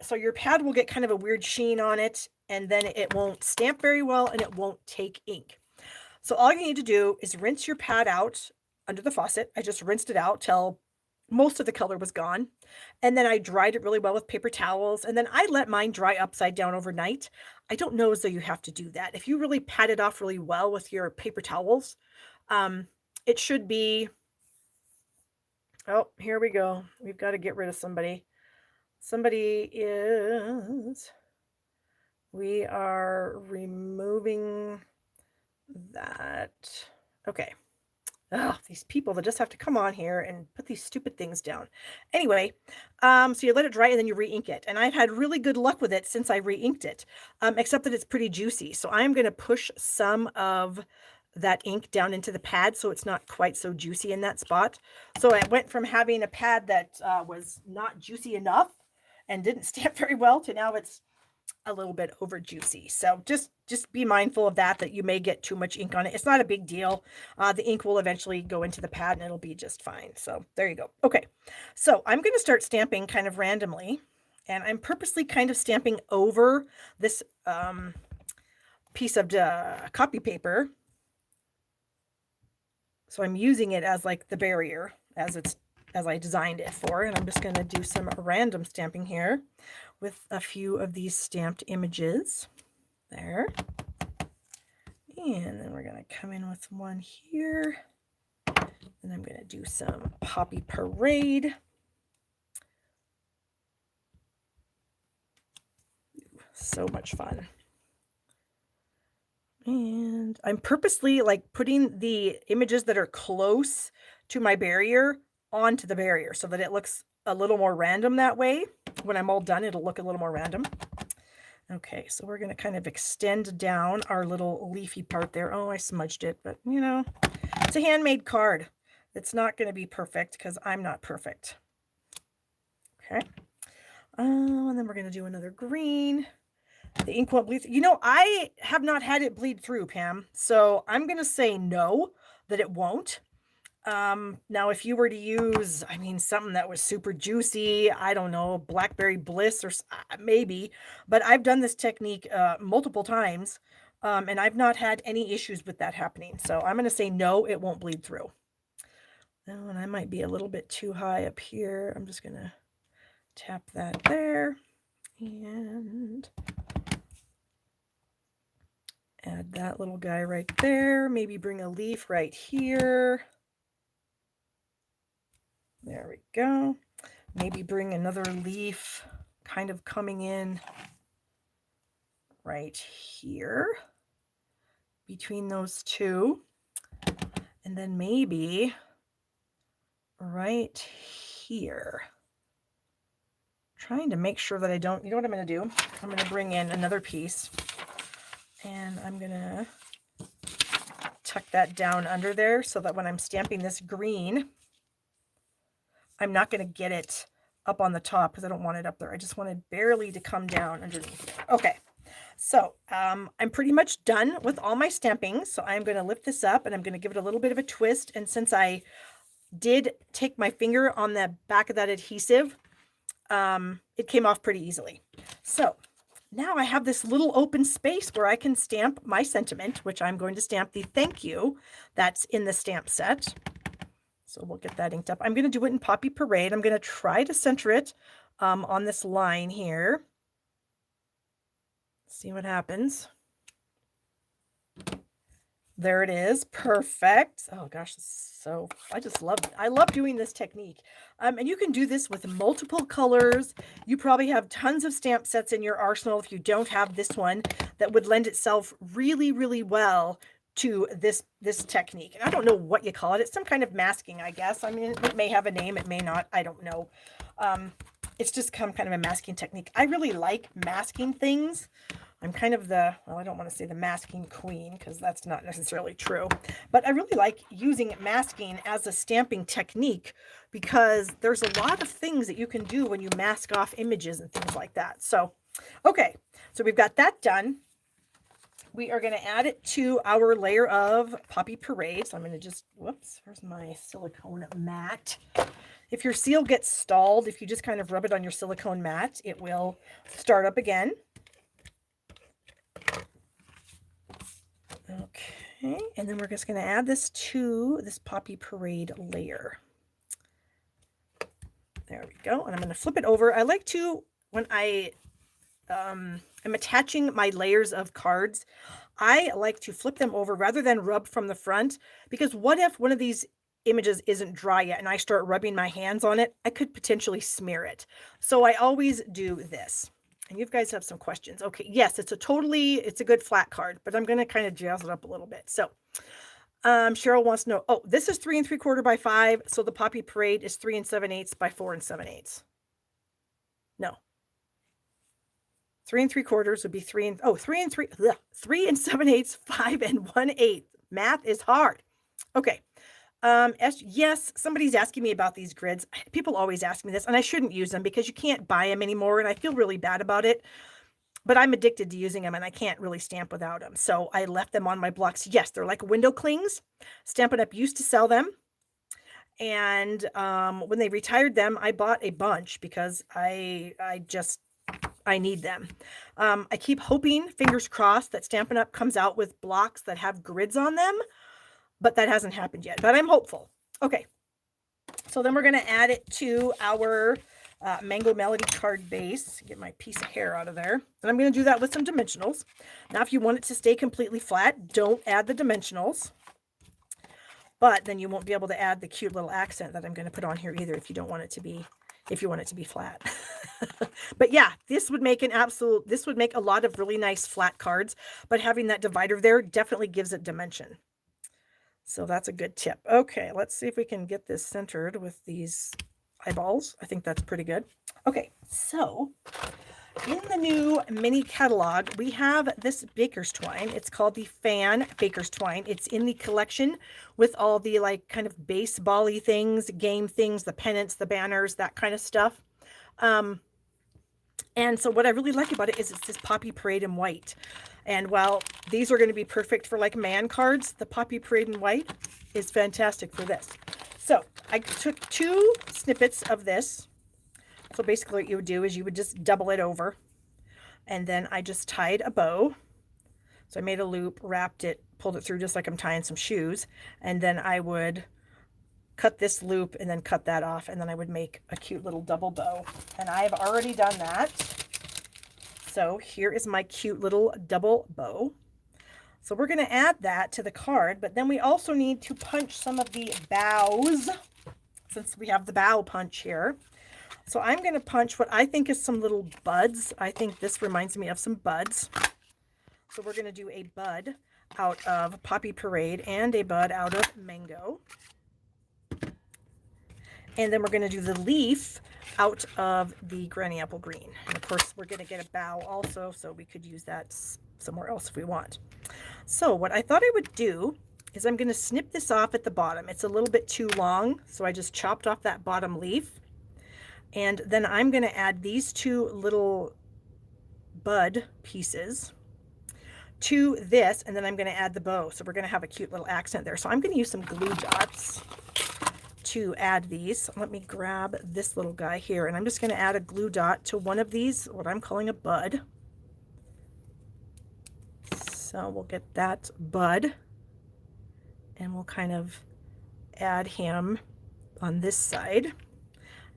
so your pad will get kind of a weird sheen on it, and then it won't stamp very well, and it won't take ink. So all you need to do is rinse your pad out under the faucet. I just rinsed it out till most of the color was gone. And then I dried it really well with paper towels. And then I let mine dry upside down overnight. I don't know as though you have to do that. If you really pat it off really well with your paper towels, it should be, oh, here we go. We've got to get rid of somebody. We are removing that. Okay. Oh, these people that just have to come on here and put these stupid things down. Anyway, so you let it dry and then you re-ink it. And I've had really good luck with it since I re-inked it, except that it's pretty juicy. So I'm going to push some of that ink down into the pad so it's not quite so juicy in that spot. So I went from having a pad that was not juicy enough and didn't stamp very well to now it's a little bit over juicy. So just be mindful of that you may get too much ink on it. It's not a big deal. The ink will eventually go into the pad and it'll be just fine. So there you go. Okay. So I'm going to start stamping kind of randomly, and I'm purposely kind of stamping over this piece of copy paper. So I'm using it as like the barrier as I designed it for, and I'm just going to do some random stamping here with a few of these stamped images there. And then we're going to come in with one here. And I'm going to do some Poppy Parade. So much fun. And I'm purposely like putting the images that are close to my barrier onto the barrier so that it looks a little more random that way. When I'm all done, it'll look a little more random. Okay, so we're going to kind of extend down our little leafy part there. Oh, I smudged it, but you know, it's a handmade card. It's not going to be perfect because I'm not perfect. Okay. And then we're going to do another green. The ink won't bleed. You know, I have not had it bleed through, Pam. So I'm going to say no, that it won't. Now, if you were to use, I mean, something that was super juicy, I don't know, Blackberry Bliss or maybe, but I've done this technique multiple times, and I've not had any issues with that happening. So I'm going to say no, it won't bleed through. Oh, and I might be a little bit too high up here. I'm just going to tap that there and add that little guy right there. Maybe bring a leaf right here. There we go. Maybe bring another leaf kind of coming in right here between those two. And then maybe right here. Trying to make sure that I don't, you know what I'm going to do? I'm going to bring in another piece and I'm going to tuck that down under there so that when I'm stamping this green, I'm not going to get it up on the top because I don't want it up there. I just want it barely to come down underneath there. Okay, so I'm pretty much done with all my stamping. So I'm going to lift this up and I'm going to give it a little bit of a twist. And since I did take my finger on the back of that adhesive, it came off pretty easily. So now I have this little open space where I can stamp my sentiment, which I'm going to stamp the thank you that's in the stamp set. So we'll get that inked up. I'm going to do it in Poppy Parade. I'm going to try to center it on this line here. See what happens. There it is. Perfect. Oh gosh, so I love doing this technique. And you can do this with multiple colors. You probably have tons of stamp sets in your arsenal if you don't have this one that would lend itself really, really well to this technique. And I don't know what you call it. It's some kind of masking, I guess. I mean, it may have a name, it may not. I don't know. It's just kind of a masking technique. I really like masking things. I'm kind of the, well, I don't want to say the masking queen because that's not necessarily true, but I really like using masking as a stamping technique because there's a lot of things that you can do when you mask off images and things like that. So, okay, so we've got that done. We are going to add it to our layer of Poppy Parade. So I'm going to just, whoops, where's my silicone mat? If your seal gets stalled, if you just kind of rub it on your silicone mat, it will start up again. Okay, and then we're just going to add this to this Poppy Parade layer. There we go. And I'm going to flip it over. I like to, when I'm attaching my layers of cards, I like to flip them over rather than rub from the front, because what if one of these images isn't dry yet and I start rubbing my hands on it? I could potentially smear it. So I always do this. And you guys have some questions. Okay, yes, it's a good flat card, but I'm going to kind of jazz it up a little bit. So Cheryl wants to know, oh, this is 3 3/4 by 5. So the Poppy Parade is 3 7/8 by 4 7/8. No. 3 3/4 would be 3 and 3 7/8, 5 1/8. Math is hard. Okay. Yes, somebody's asking me about these grids. People always ask me this, and I shouldn't use them because you can't buy them anymore, and I feel really bad about it. But I'm addicted to using them, and I can't really stamp without them. So I left them on my blocks. Yes, they're like window clings. Stampin' Up! Used to sell them. And when they retired them, I bought a bunch because I need them. I keep hoping, fingers crossed, that Stampin' Up! Comes out with blocks that have grids on them, but that hasn't happened yet, but I'm hopeful. Okay, so then we're going to add it to our Mango Melody card base. Get my piece of hair out of there. And I'm going to do that with some dimensionals. Now, if you want it to stay completely flat, don't add the dimensionals. But then you won't be able to add the cute little accent that I'm going to put on here either if you don't want it to be, if you want it to be flat. But yeah, this would make a lot of really nice flat cards, but having that divider there definitely gives it dimension. So that's a good tip. Okay, let's see if we can get this centered with these eyeballs. I think that's pretty good. Okay, so in the new mini catalog, we have this baker's twine. It's called the Fan Baker's Twine. It's in the collection with all the like kind of baseball-y things, game things, the pennants, the banners, that kind of stuff. And so what I really like about it is it's this Poppy Parade in white. And while these are going to be perfect for like man cards, the Poppy Parade in white is fantastic for this. So I took 2 snippets of this. So basically what you would do is you would just double it over. And then I just tied a bow. So I made a loop, wrapped it, pulled it through just like I'm tying some shoes. And then I would cut this loop and then cut that off. And then I would make a cute little double bow. And I have already done that. So here is my cute little double bow. So we're going to add that to the card, but then we also need to punch some of the bows since we have the bow punch here. So I'm going to punch what I think is some little buds. I think this reminds me of some buds. So we're going to do a bud out of Poppy Parade and a bud out of Mango. And then we're going to do the leaf out of the Granny Apple Green. And of course, we're going to get a bow also, so we could use that somewhere else if we want. So what I thought I would do is I'm going to snip this off at the bottom. It's a little bit too long, so I just chopped off that bottom leaf. And then I'm going to add these 2 little bud pieces to this, and then I'm going to add the bow. So we're going to have a cute little accent there. So I'm going to use some glue dots to add these. Let me grab this little guy here, and I'm just going to add a glue dot to one of these, what I'm calling a bud. So we'll get that bud, and we'll kind of add him on this side.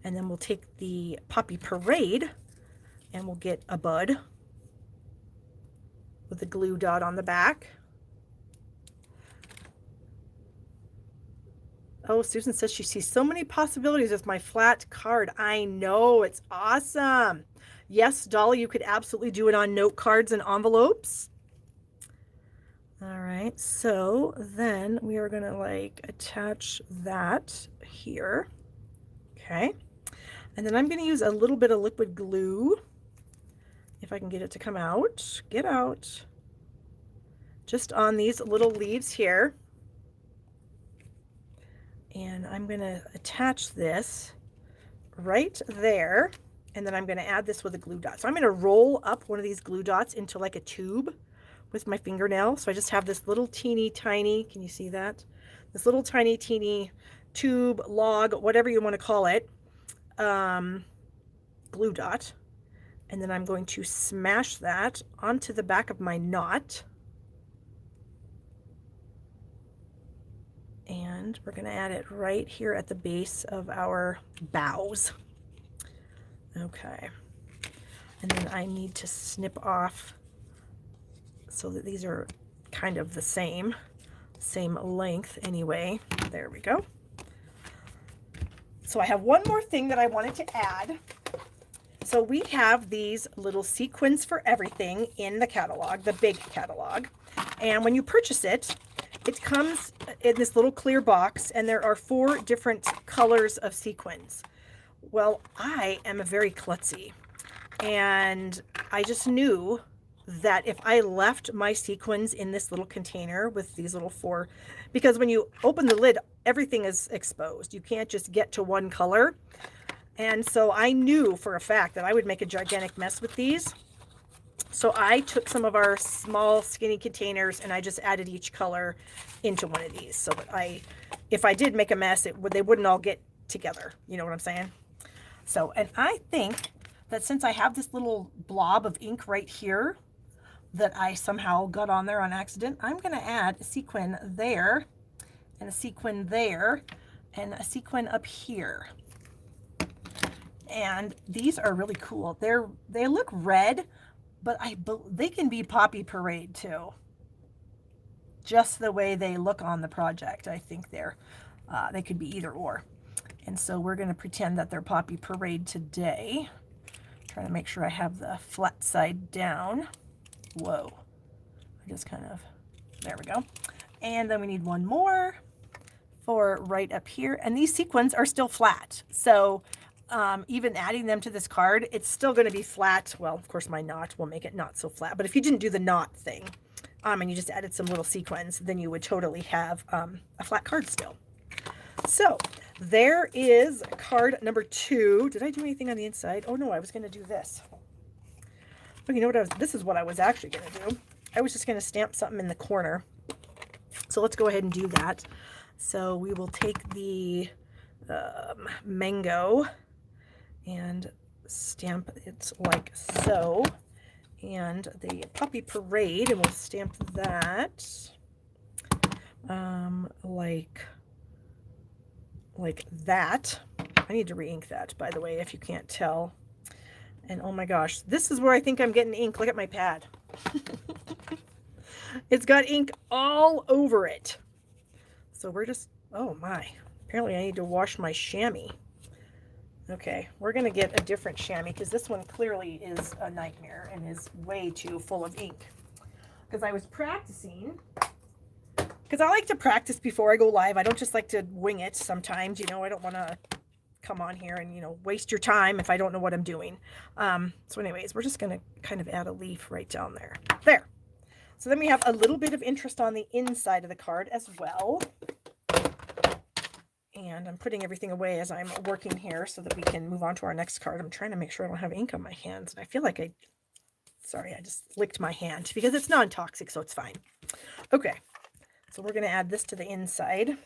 And then we'll take the Poppy Parade, and we'll get a bud with a glue dot on the back. Oh, Susan says she sees so many possibilities with my flat card. I know, it's awesome. Yes, Dolly, you could absolutely do it on note cards and envelopes. All right, so then we are going to like attach that here. Okay, and then I'm going to use a little bit of liquid glue, if I can get it to come out. Get out. Just on these little leaves here. And I'm going to attach this right there, and then I'm going to add this with a glue dot. So I'm going to roll up one of these glue dots into like a tube with my fingernail. So I just have this little teeny tiny, can you see that? This little tiny teeny tube, log, whatever you want to call it, glue dot. And then I'm going to smash that onto the back of my knot. And we're going to add it right here at the base of our bows. Okay. And then I need to snip off so that these are kind of the same length anyway. There we go. So I have one more thing that I wanted to add. So we have these little sequins for everything in the catalog, the big catalog. And when you purchase it, it comes in this little clear box, and there are 4 different colors of sequins. Well, I am a very klutzy, and I just knew that if I left my sequins in this little container with these little 4, because when you open the lid, everything is exposed. You can't just get to one color. And so I knew for a fact that I would make a gigantic mess with these. So I took some of our small skinny containers and I just added each color into one of these so that if I did make a mess, they wouldn't all get together. You know what I'm saying? So, and I think that since I have this little blob of ink right here that I somehow got on there on accident, I'm going to add a sequin there and a sequin there and a sequin up here. And these are really cool. They look red, but they can be Poppy Parade too. Just the way they look on the project, I think they could be either or. And so we're going to pretend that they're Poppy Parade today. Trying to make sure I have the flat side down. Whoa. I just kind of, there we go. And then we need one more for right up here. And these sequins are still flat. So even adding them to this card, it's still going to be flat. Well, of course my knot will make it not so flat, but if you didn't do the knot thing, and you just added some little sequins, then you would totally have a flat card still. So there is card number 2. Did I do anything on the inside? Oh no, I was going to do this. But you know what, this is what I was actually going to do. I was just going to stamp something in the corner. So let's go ahead and do that. So we will take the mango and stamp it like so, and the Poppy Parade, and we'll stamp that like that. I need to re-ink that, by the way, if you can't tell. And oh my gosh, this is where I think I'm getting ink. Look at my pad. It's got ink all over it. So we're just, oh my, apparently I need to wash my chamois. Okay, we're going to get a different chamois because this one clearly is a nightmare and is way too full of ink. Because I was practicing, because I like to practice before I go live. I don't just like to wing it sometimes, you know. I don't want to come on here and, you know, waste your time if I don't know what I'm doing. So anyways, we're just going to kind of add a leaf right down there. There. So then we have a little bit of interest on the inside of the card as well. And I'm putting everything away as I'm working here so that we can move on to our next card. I'm trying to make sure I don't have ink on my hands. And I feel like sorry, I just licked my hand because it's non-toxic, so it's fine. Okay, so we're going to add this to the inside.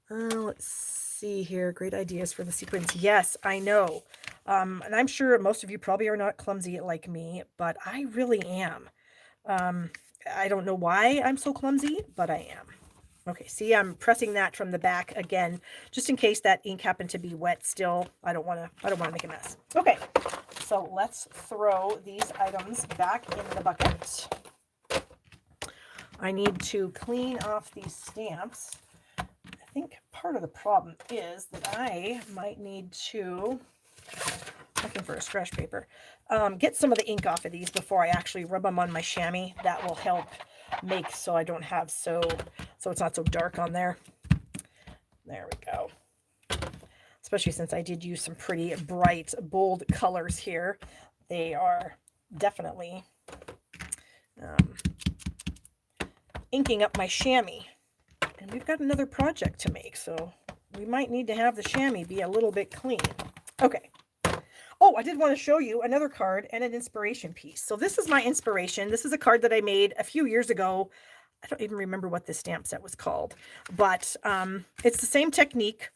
Let's see here. Great ideas for the sequins. Yes, I know. And I'm sure most of you probably are not clumsy like me, but I really am. I don't know why I'm so clumsy, but I am. Okay, see, I'm pressing that from the back again, just in case that ink happened to be wet still. I don't want to make a mess. Okay, so let's throw these items back in the bucket. I need to clean off these stamps. I think part of the problem is that I might need to, looking for a scratch paper, get some of the ink off of these before I actually rub them on my chamois. That will help make so I don't have so it's not so dark on there. There we go. Especially since I did use some pretty bright, bold colors here. They are definitely inking up my chamois. And we've got another project to make, so we might need to have the chamois be a little bit clean. Okay. Oh, I did want to show you another card and an inspiration piece. So this is my inspiration. This is a card that I made a few years ago. I don't even remember what this stamp set was called, but it's the same technique.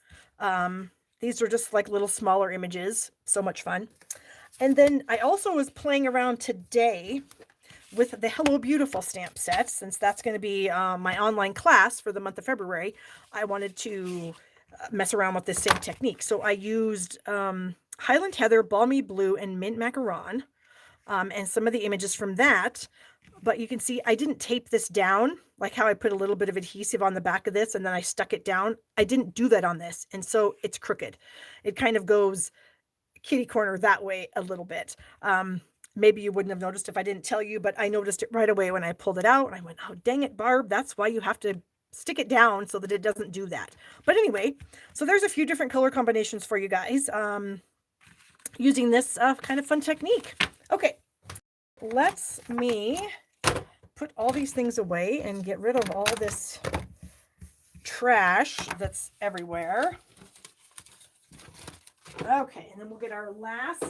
These are just like little smaller images. So much fun. And then I also was playing around today with the Hello Beautiful stamp set. Since that's going to be my online class for the month of February, I wanted to mess around with this same technique. So I used Highland Heather, Balmy Blue, and Mint Macaron, and some of the images from that. But you can see I didn't tape this down, like how I put a little bit of adhesive on the back of this and then I stuck it down. I didn't do that on this, and so it's crooked. It kind of goes kitty corner that way a little bit. Maybe you wouldn't have noticed if I didn't tell you, but I noticed it right away when I pulled it out. And I went, oh, dang it, Barb. That's why you have to stick it down so that it doesn't do that. But anyway, so there's a few different color combinations for you guys using this kind of fun technique. Okay, let's me put all these things away and get rid of all this trash that's everywhere. Okay, and then we'll get our last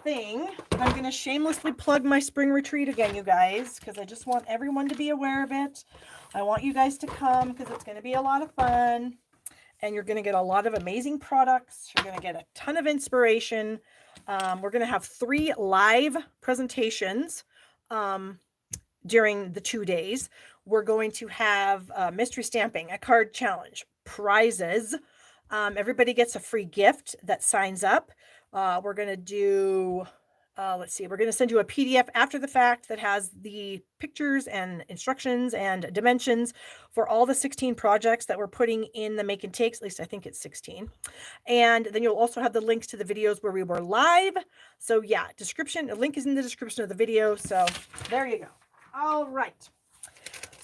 thing. I'm going to shamelessly plug my spring retreat again, you guys, because I just want everyone to be aware of it. I want you guys to come because it's going to be a lot of fun, and you're going to get a lot of amazing products. You're going to get a ton of inspiration. We're going to have 3 live presentations during the 2 days. We're going to have mystery stamping, a card challenge, prizes. Everybody gets a free gift that signs up. We're going to do, let's see, we're going to send you a PDF after the fact that has the pictures and instructions and dimensions for all the 16 projects that we're putting in the make and takes. At least I think it's 16. And then you'll also have the links to the videos where we were live. So yeah, a link is in the description of the video. So there you go. All right.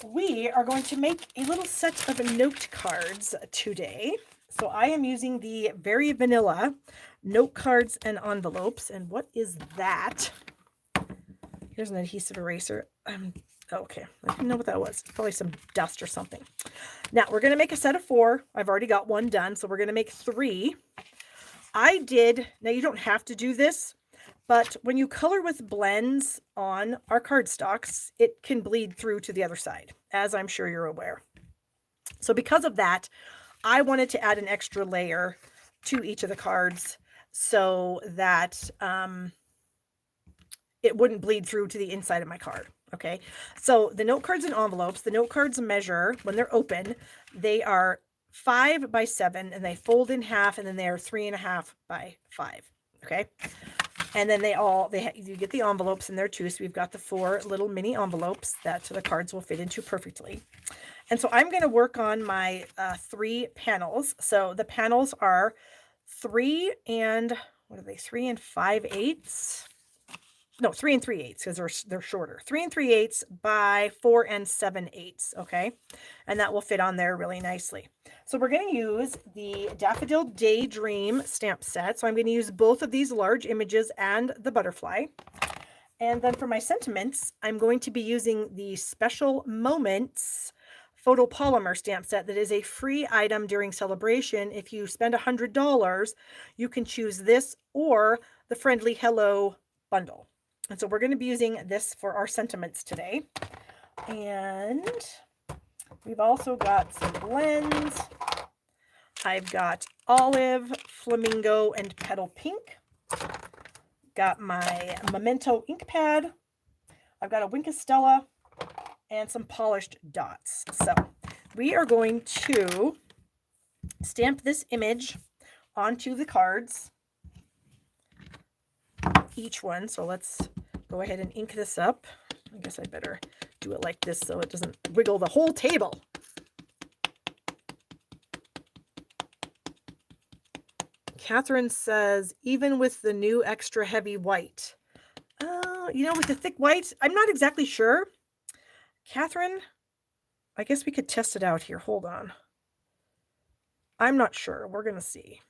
We are going to make a little set of note cards today. So I am using the very vanilla note cards and envelopes. And what is that? Here's an adhesive eraser. Okay, I didn't know what that was. It's probably some dust or something. Now we're going to make a set of 4. I've already got 1 done, so we're going to make 3. Now you don't have to do this, but when you color with blends on our cardstocks, it can bleed through to the other side, as I'm sure you're aware. So because of that, I wanted to add an extra layer to each of the cards so that it wouldn't bleed through to the inside of my card. Okay, so the note cards and envelopes, the note cards measure, when they're open, they are 5 by 7, and they fold in half, and then they are 3.5 by 5. Okay, and then you get the envelopes in there too. So we've got the 4 little mini envelopes that the cards will fit into perfectly. And so I'm going to work on my 3 panels. So the panels are 3 and 5/8. No, 3 3/8, because they're shorter. 3 3/8 by 4 7/8. Okay, and that will fit on there really nicely. So we're going to use the Daffodil Daydream stamp set. So I'm going to use both of these large images and the butterfly. And then for my sentiments, I'm going to be using the Special Moments photopolymer stamp set that is a free item during celebration. If you spend $100, you can choose this or the Friendly Hello bundle. And so we're going to be using this for our sentiments today. And we've also got some blends. I've got olive, flamingo, and petal pink. Got my Memento ink pad. I've got a Wink of Stella and some polished dots. So we are going to stamp this image onto the cards, each one. So let's go ahead and ink this up. I guess I better do it like this so it doesn't wiggle the whole table. Catherine says, even with the new extra heavy white. With the thick white, I'm not exactly sure. Catherine, I guess we could test it out here. Hold on. I'm not sure. We're going to see.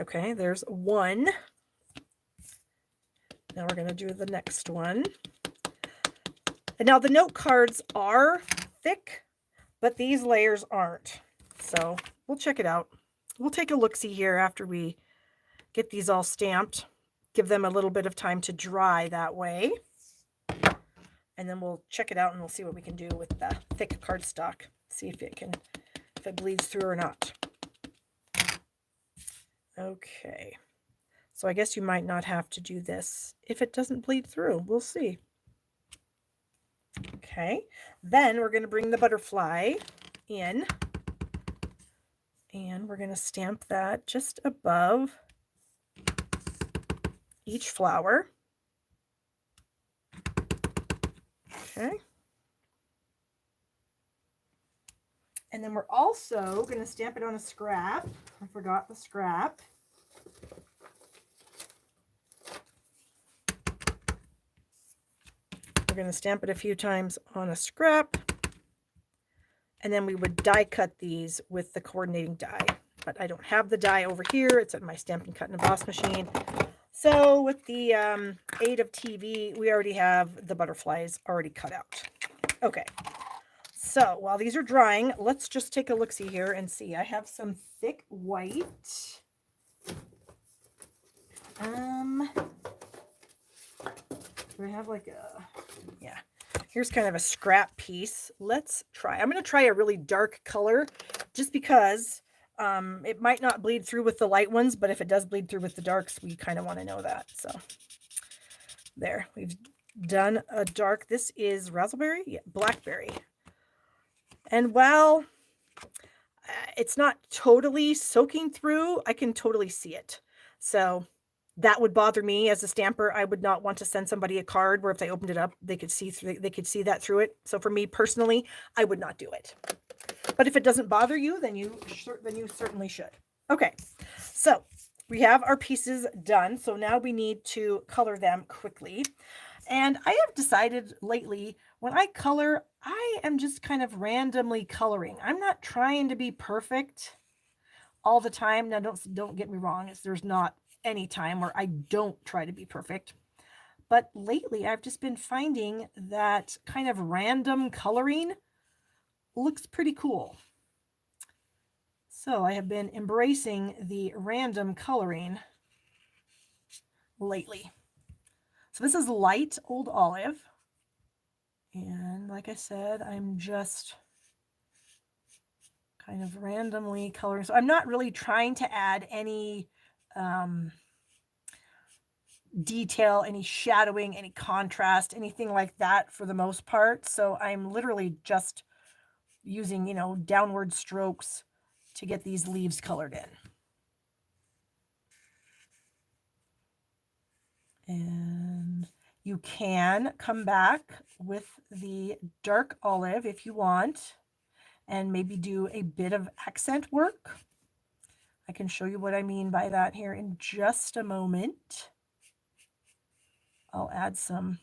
Okay, there's one. Now we're going to do the next one. And now the note cards are thick, but these layers aren't. So we'll check it out. We'll take a look-see here after we get these all stamped. Give them a little bit of time to dry that way. And then we'll check it out and we'll see what we can do with the thick cardstock. See if it bleeds through or not. Okay. So I guess you might not have to do this if it doesn't bleed through. We'll see. Okay. Then we're going to bring the butterfly in. And we're going to stamp that just above each flower. Okay. And then we're also going to stamp it on a scrap. I forgot the scrap. going to stamp it a few times on a scrap. And then we would die cut these with the coordinating die. But I don't have the die over here. It's at my Stampin' Cut and Emboss machine. So with the aid of TV, we already have the butterflies already cut out. Okay. So while these are drying, let's just take a look-see here and see. I have some thick white. Do I have like a, yeah, here's kind of a scrap piece. Let's try. I'm going to try a really dark color just because it might not bleed through with the light ones, but if it does bleed through with the darks, we kind of want to know that. So there, we've done a dark. This is raspberry, yeah, blackberry. And while it's not totally soaking through, I can totally see it. So that would bother me as a stamper. I would not want to send somebody a card where if they opened it up, they could see that through it. So for me personally, I would not do it. But if it doesn't bother you, then you certainly should. Okay, so we have our pieces done. So now we need to color them quickly. And I have decided lately, when I color, I am just kind of randomly coloring. I'm not trying to be perfect all the time. Now, don't get me wrong. There's not any time where I don't try to be perfect. But lately, I've just been finding that kind of random coloring looks pretty cool. So I have been embracing the random coloring lately. So this is light Old Olive. And like I said, I'm just kind of randomly coloring. So I'm not really trying to add any detail, any shadowing, any contrast, anything like that for the most part. So I'm literally just using, downward strokes to get these leaves colored in. And you can come back with the dark olive if you want and maybe do a bit of accent work. I can show you what I mean by that here in just a moment. I'll add some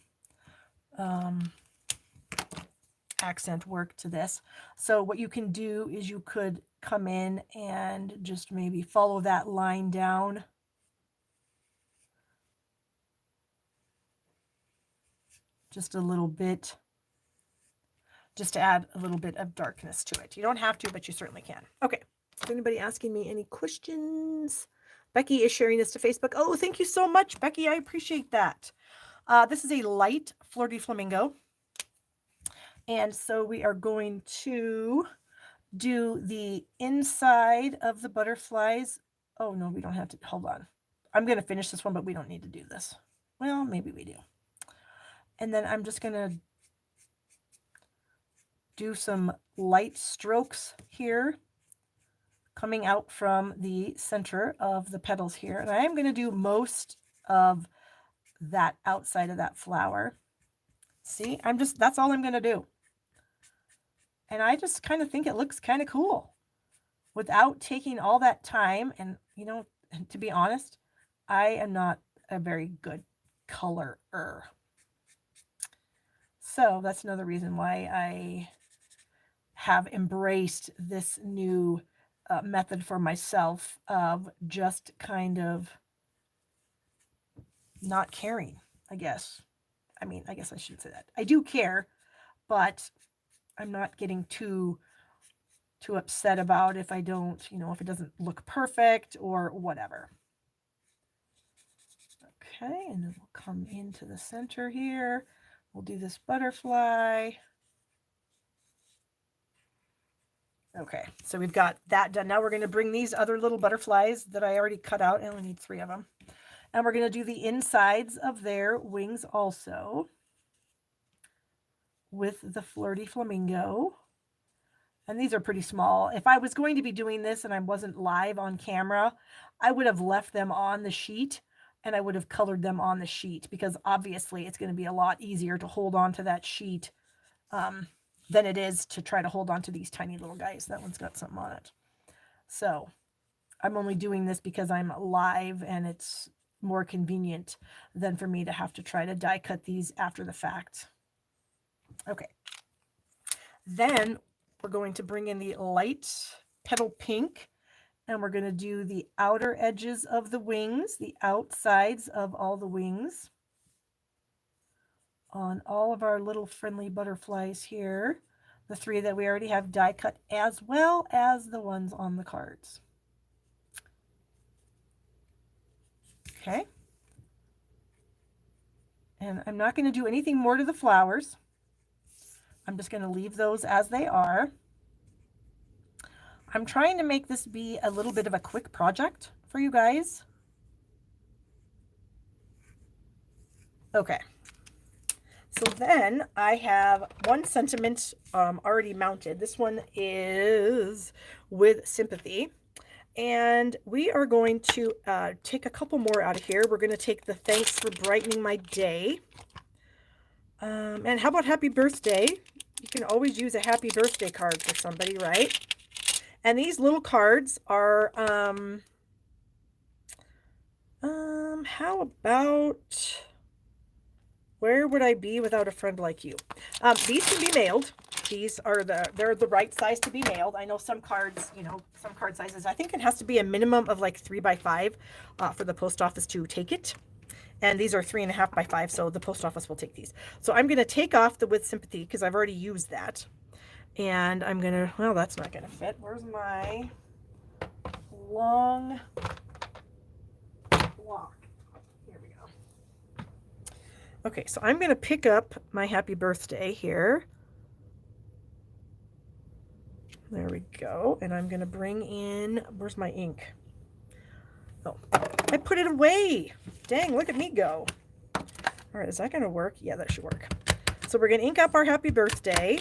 accent work to this. So what you can do is you could come in and just maybe follow that line down. Just a little bit, just to add a little bit of darkness to it. You don't have to, but you certainly can. Okay. Is anybody asking me any questions? Becky is sharing this to Facebook. Oh, thank you so much, Becky. I appreciate that. This is a light Fleur de Flamingo. And so we are going to do the inside of the butterflies. Oh, no, we don't have to. Hold on. I'm going to finish this one, but we don't need to do this. Well, maybe we do. And then I'm just going to do some light strokes here coming out from the center of the petals here. And I am going to do most of that outside of that flower. See, that's all I'm going to do. And I just kind of think it looks kind of cool without taking all that time. And, to be honest, I am not a very good colorer. So that's another reason why I have embraced this new method for myself of just kind of not caring, I guess. I mean, I guess I shouldn't say that. I do care, but I'm not getting too upset about if I don't, if it doesn't look perfect or whatever. Okay, and then we'll come into the center here. We'll do this butterfly. Okay, so we've got that done. Now we're going to bring these other little butterflies that I already cut out. I only need 3 of them. And we're going to do the insides of their wings also with the Fleur de Flamingo. And these are pretty small. If I was going to be doing this and I wasn't live on camera, I would have left them on the sheet and I would have colored them on the sheet because obviously it's going to be a lot easier to hold on to that sheet than it is to try to hold on to these tiny little guys. That one's got something on it. So I'm only doing this because I'm live and it's more convenient than for me to have to try to die cut these after the fact. Okay. Then we're going to bring in the light petal pink, and we're going to do the outer edges of the wings, the outsides of all the wings on all of our little friendly butterflies here. The 3 that we already have die cut, as well as the ones on the cards. Okay. And I'm not going to do anything more to the flowers. I'm just going to leave those as they are. I'm trying to make this be a little bit of a quick project for you guys. Okay. So then I have one sentiment already mounted. This one is with sympathy. And we are going to take a couple more out of here. We're going to take the thanks for brightening my day. And how about happy birthday? You can always use a happy birthday card for somebody, right? And these little cards are, how about, where would I be without a friend like you? These can be mailed. These are they're the right size to be mailed. I know some cards, some card sizes, I think it has to be a minimum of like 3 by 5 for the post office to take it. And these are 3.5 by 5, so the post office will take these. So I'm going to take off the with sympathy because I've already used that. And I'm going to, well, that's not going to fit. Where's my long block? Here we go. Okay, so I'm going to pick up my happy birthday here. There we go. And I'm going to bring in, where's my ink? Oh, I put it away. Dang, look at me go. All right, is that going to work? Yeah, that should work. So we're going to ink up our happy birthday.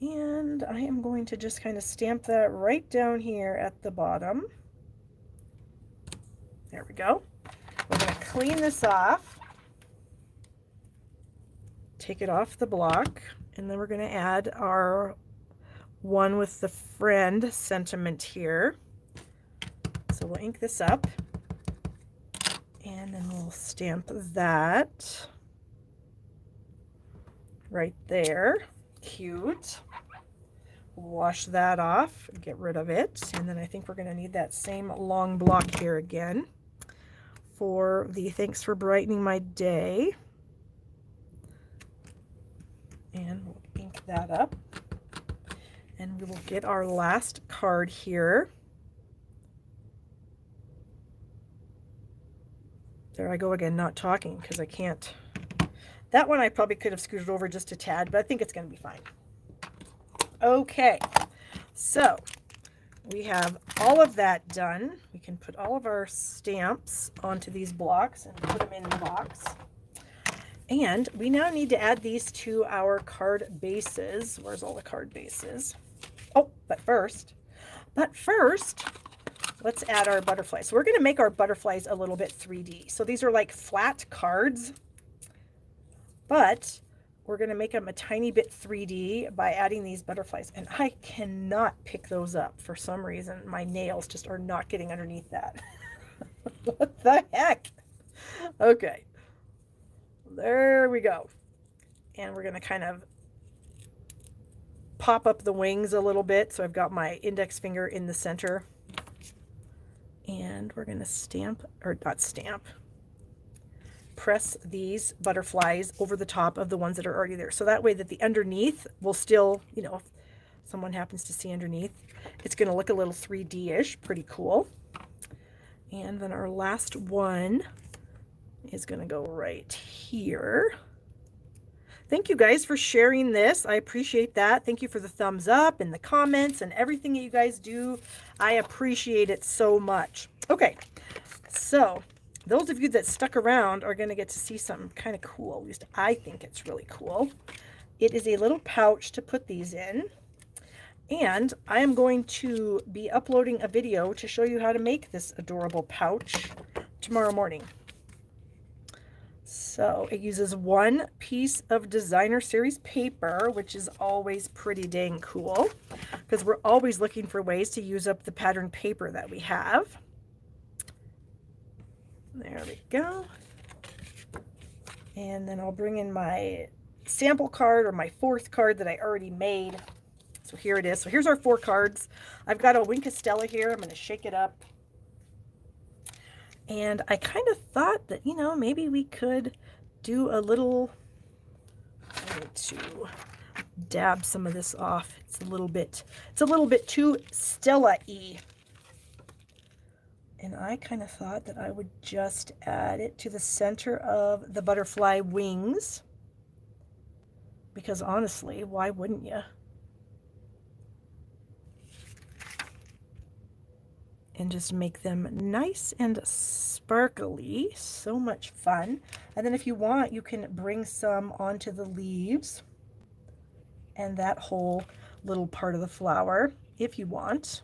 And I am going to just kind of stamp that right down here at the bottom. There we go. We're going to clean this off. Take it off the block. And then we're going to add our one with the friend sentiment here. So we'll ink this up. And then we'll stamp that right there. Cute. Wash that off, get rid of it. And then I think we're going to need that same long block here again for the thanks for brightening my day. And we'll ink that up. And we will get our last card here. There I go again, not talking because I can't. That one I probably could have scooted over just a tad, but I think it's going to be fine. Okay, so we have all of that done. We can put all of our stamps onto these blocks and put them in the box. And we now need to add these to our card bases. Where's all the card bases? Oh, but first, let's add our butterflies. So we're going to make our butterflies a little bit 3D. So these are like flat cards, but we're going to make them a tiny bit 3D by adding these butterflies. And I cannot pick those up for some reason. My nails just are not getting underneath that. What the heck? Okay. There we go. And we're going to kind of pop up the wings a little bit. So I've got my index finger in the center. And we're going to stamp, or not stamp, press these butterflies over the top of the ones that are already there. So that way that the underneath will still, if someone happens to see underneath, it's going to look a little 3D-ish, pretty cool. And then our last one is going to go right here. Thank you guys for sharing this. I appreciate that. Thank you for the thumbs up and the comments and everything that you guys do. I appreciate it so much. Okay, so those of you that stuck around are going to get to see something kind of cool. At least I think it's really cool. It is a little pouch to put these in. And I am going to be uploading a video to show you how to make this adorable pouch tomorrow morning. So it uses one piece of designer series paper, which is always pretty dang cool because we're always looking for ways to use up the pattern paper that we have. There we go. And then I'll bring in my sample card, or my 4th card that I already made. So here it is. So here's our 4 cards. I've got a Winkastella here. I'm going to shake it up. And I kind of thought that, you know, maybe we could do a little, I need to dab some of this off. It's a little bit too Stella-y. And I kind of thought that I would just add it to the center of the butterfly wings. Because honestly, why wouldn't you? And just make them nice and sparkly. So much fun. And then if you want, you can bring some onto the leaves and that whole little part of the flower if you want.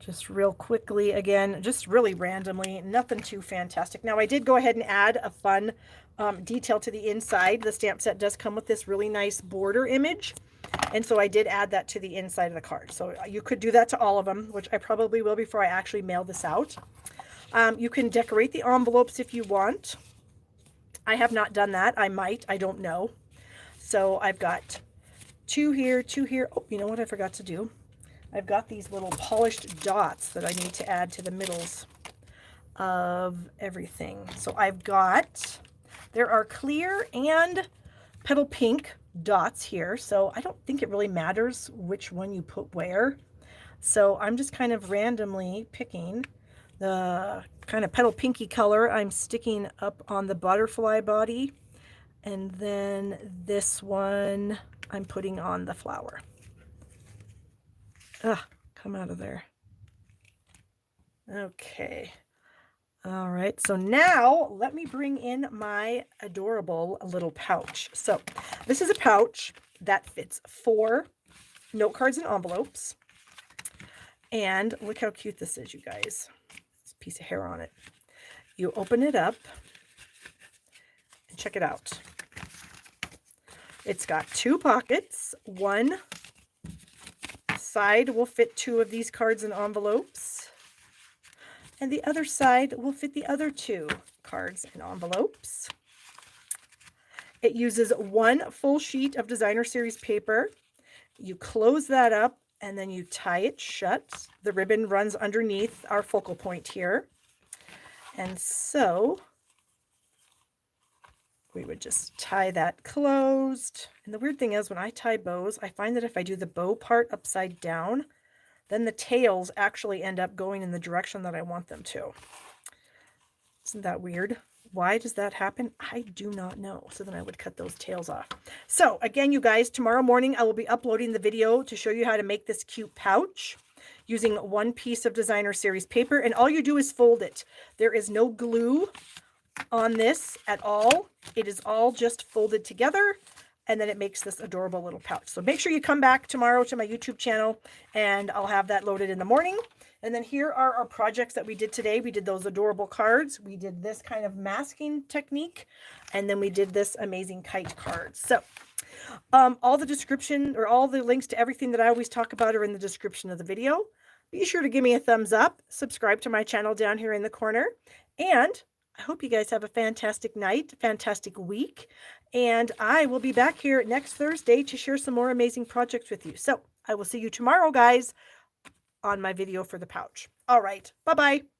Just real quickly, again, just really randomly, nothing too fantastic. Now I did go ahead and add a fun detail to the inside. The stamp set does come with this really nice border image. And so I did add that to the inside of the card. So you could do that to all of them, which I probably will before I actually mail this out. You can decorate the envelopes if you want. I have not done that. I might. I don't know. So I've got 2 here, 2 here. Oh, you know what I forgot to do? I've got these little polished dots that I need to add to the middles of everything. So I've got, there are clear and petal pink dots here. So I don't think it really matters which one you put where. So I'm just kind of randomly picking the kind of petal pinky color I'm sticking up on the butterfly body. And then this one I'm putting on the flower. Ugh, come out of there. Okay. All right. So now let me bring in my adorable little pouch. So this is a pouch that fits 4 note cards and envelopes. And look how cute this is, you guys. There's a piece of hair on it. You open it up and check it out. It's got 2 pockets. One side will fit 2 of these cards and envelopes, and the other side will fit the other 2 cards and envelopes. It uses 1 full sheet of designer series paper. You close that up and then you tie it shut. The ribbon runs underneath our focal point here. And so we would just tie that closed. And the weird thing is, when I tie bows, I find that if I do the bow part upside down, then the tails actually end up going in the direction that I want them to. Isn't that weird? Why does that happen? I do not know. So then I would cut those tails off. So again, you guys, tomorrow morning I will be uploading the video to show you how to make this cute pouch using 1 piece of designer series paper. And all you do is fold it. There is no glue on this at all. It is all just folded together, and then it makes this adorable little pouch. So make sure you come back tomorrow to my YouTube channel, and I'll have that loaded in the morning. And then here are our projects that we did today. We did those adorable cards. We did this kind of masking technique, and then we did this amazing kite card. So all the description, or all the links to everything that I always talk about, are in the description of the video. Be sure to give me a thumbs up, subscribe to my channel down here in the corner, and I hope you guys have a fantastic night, fantastic week, and I will be back here next Thursday to share some more amazing projects with you. So I will see you tomorrow, guys, on my video for the pouch. All right. Bye-bye.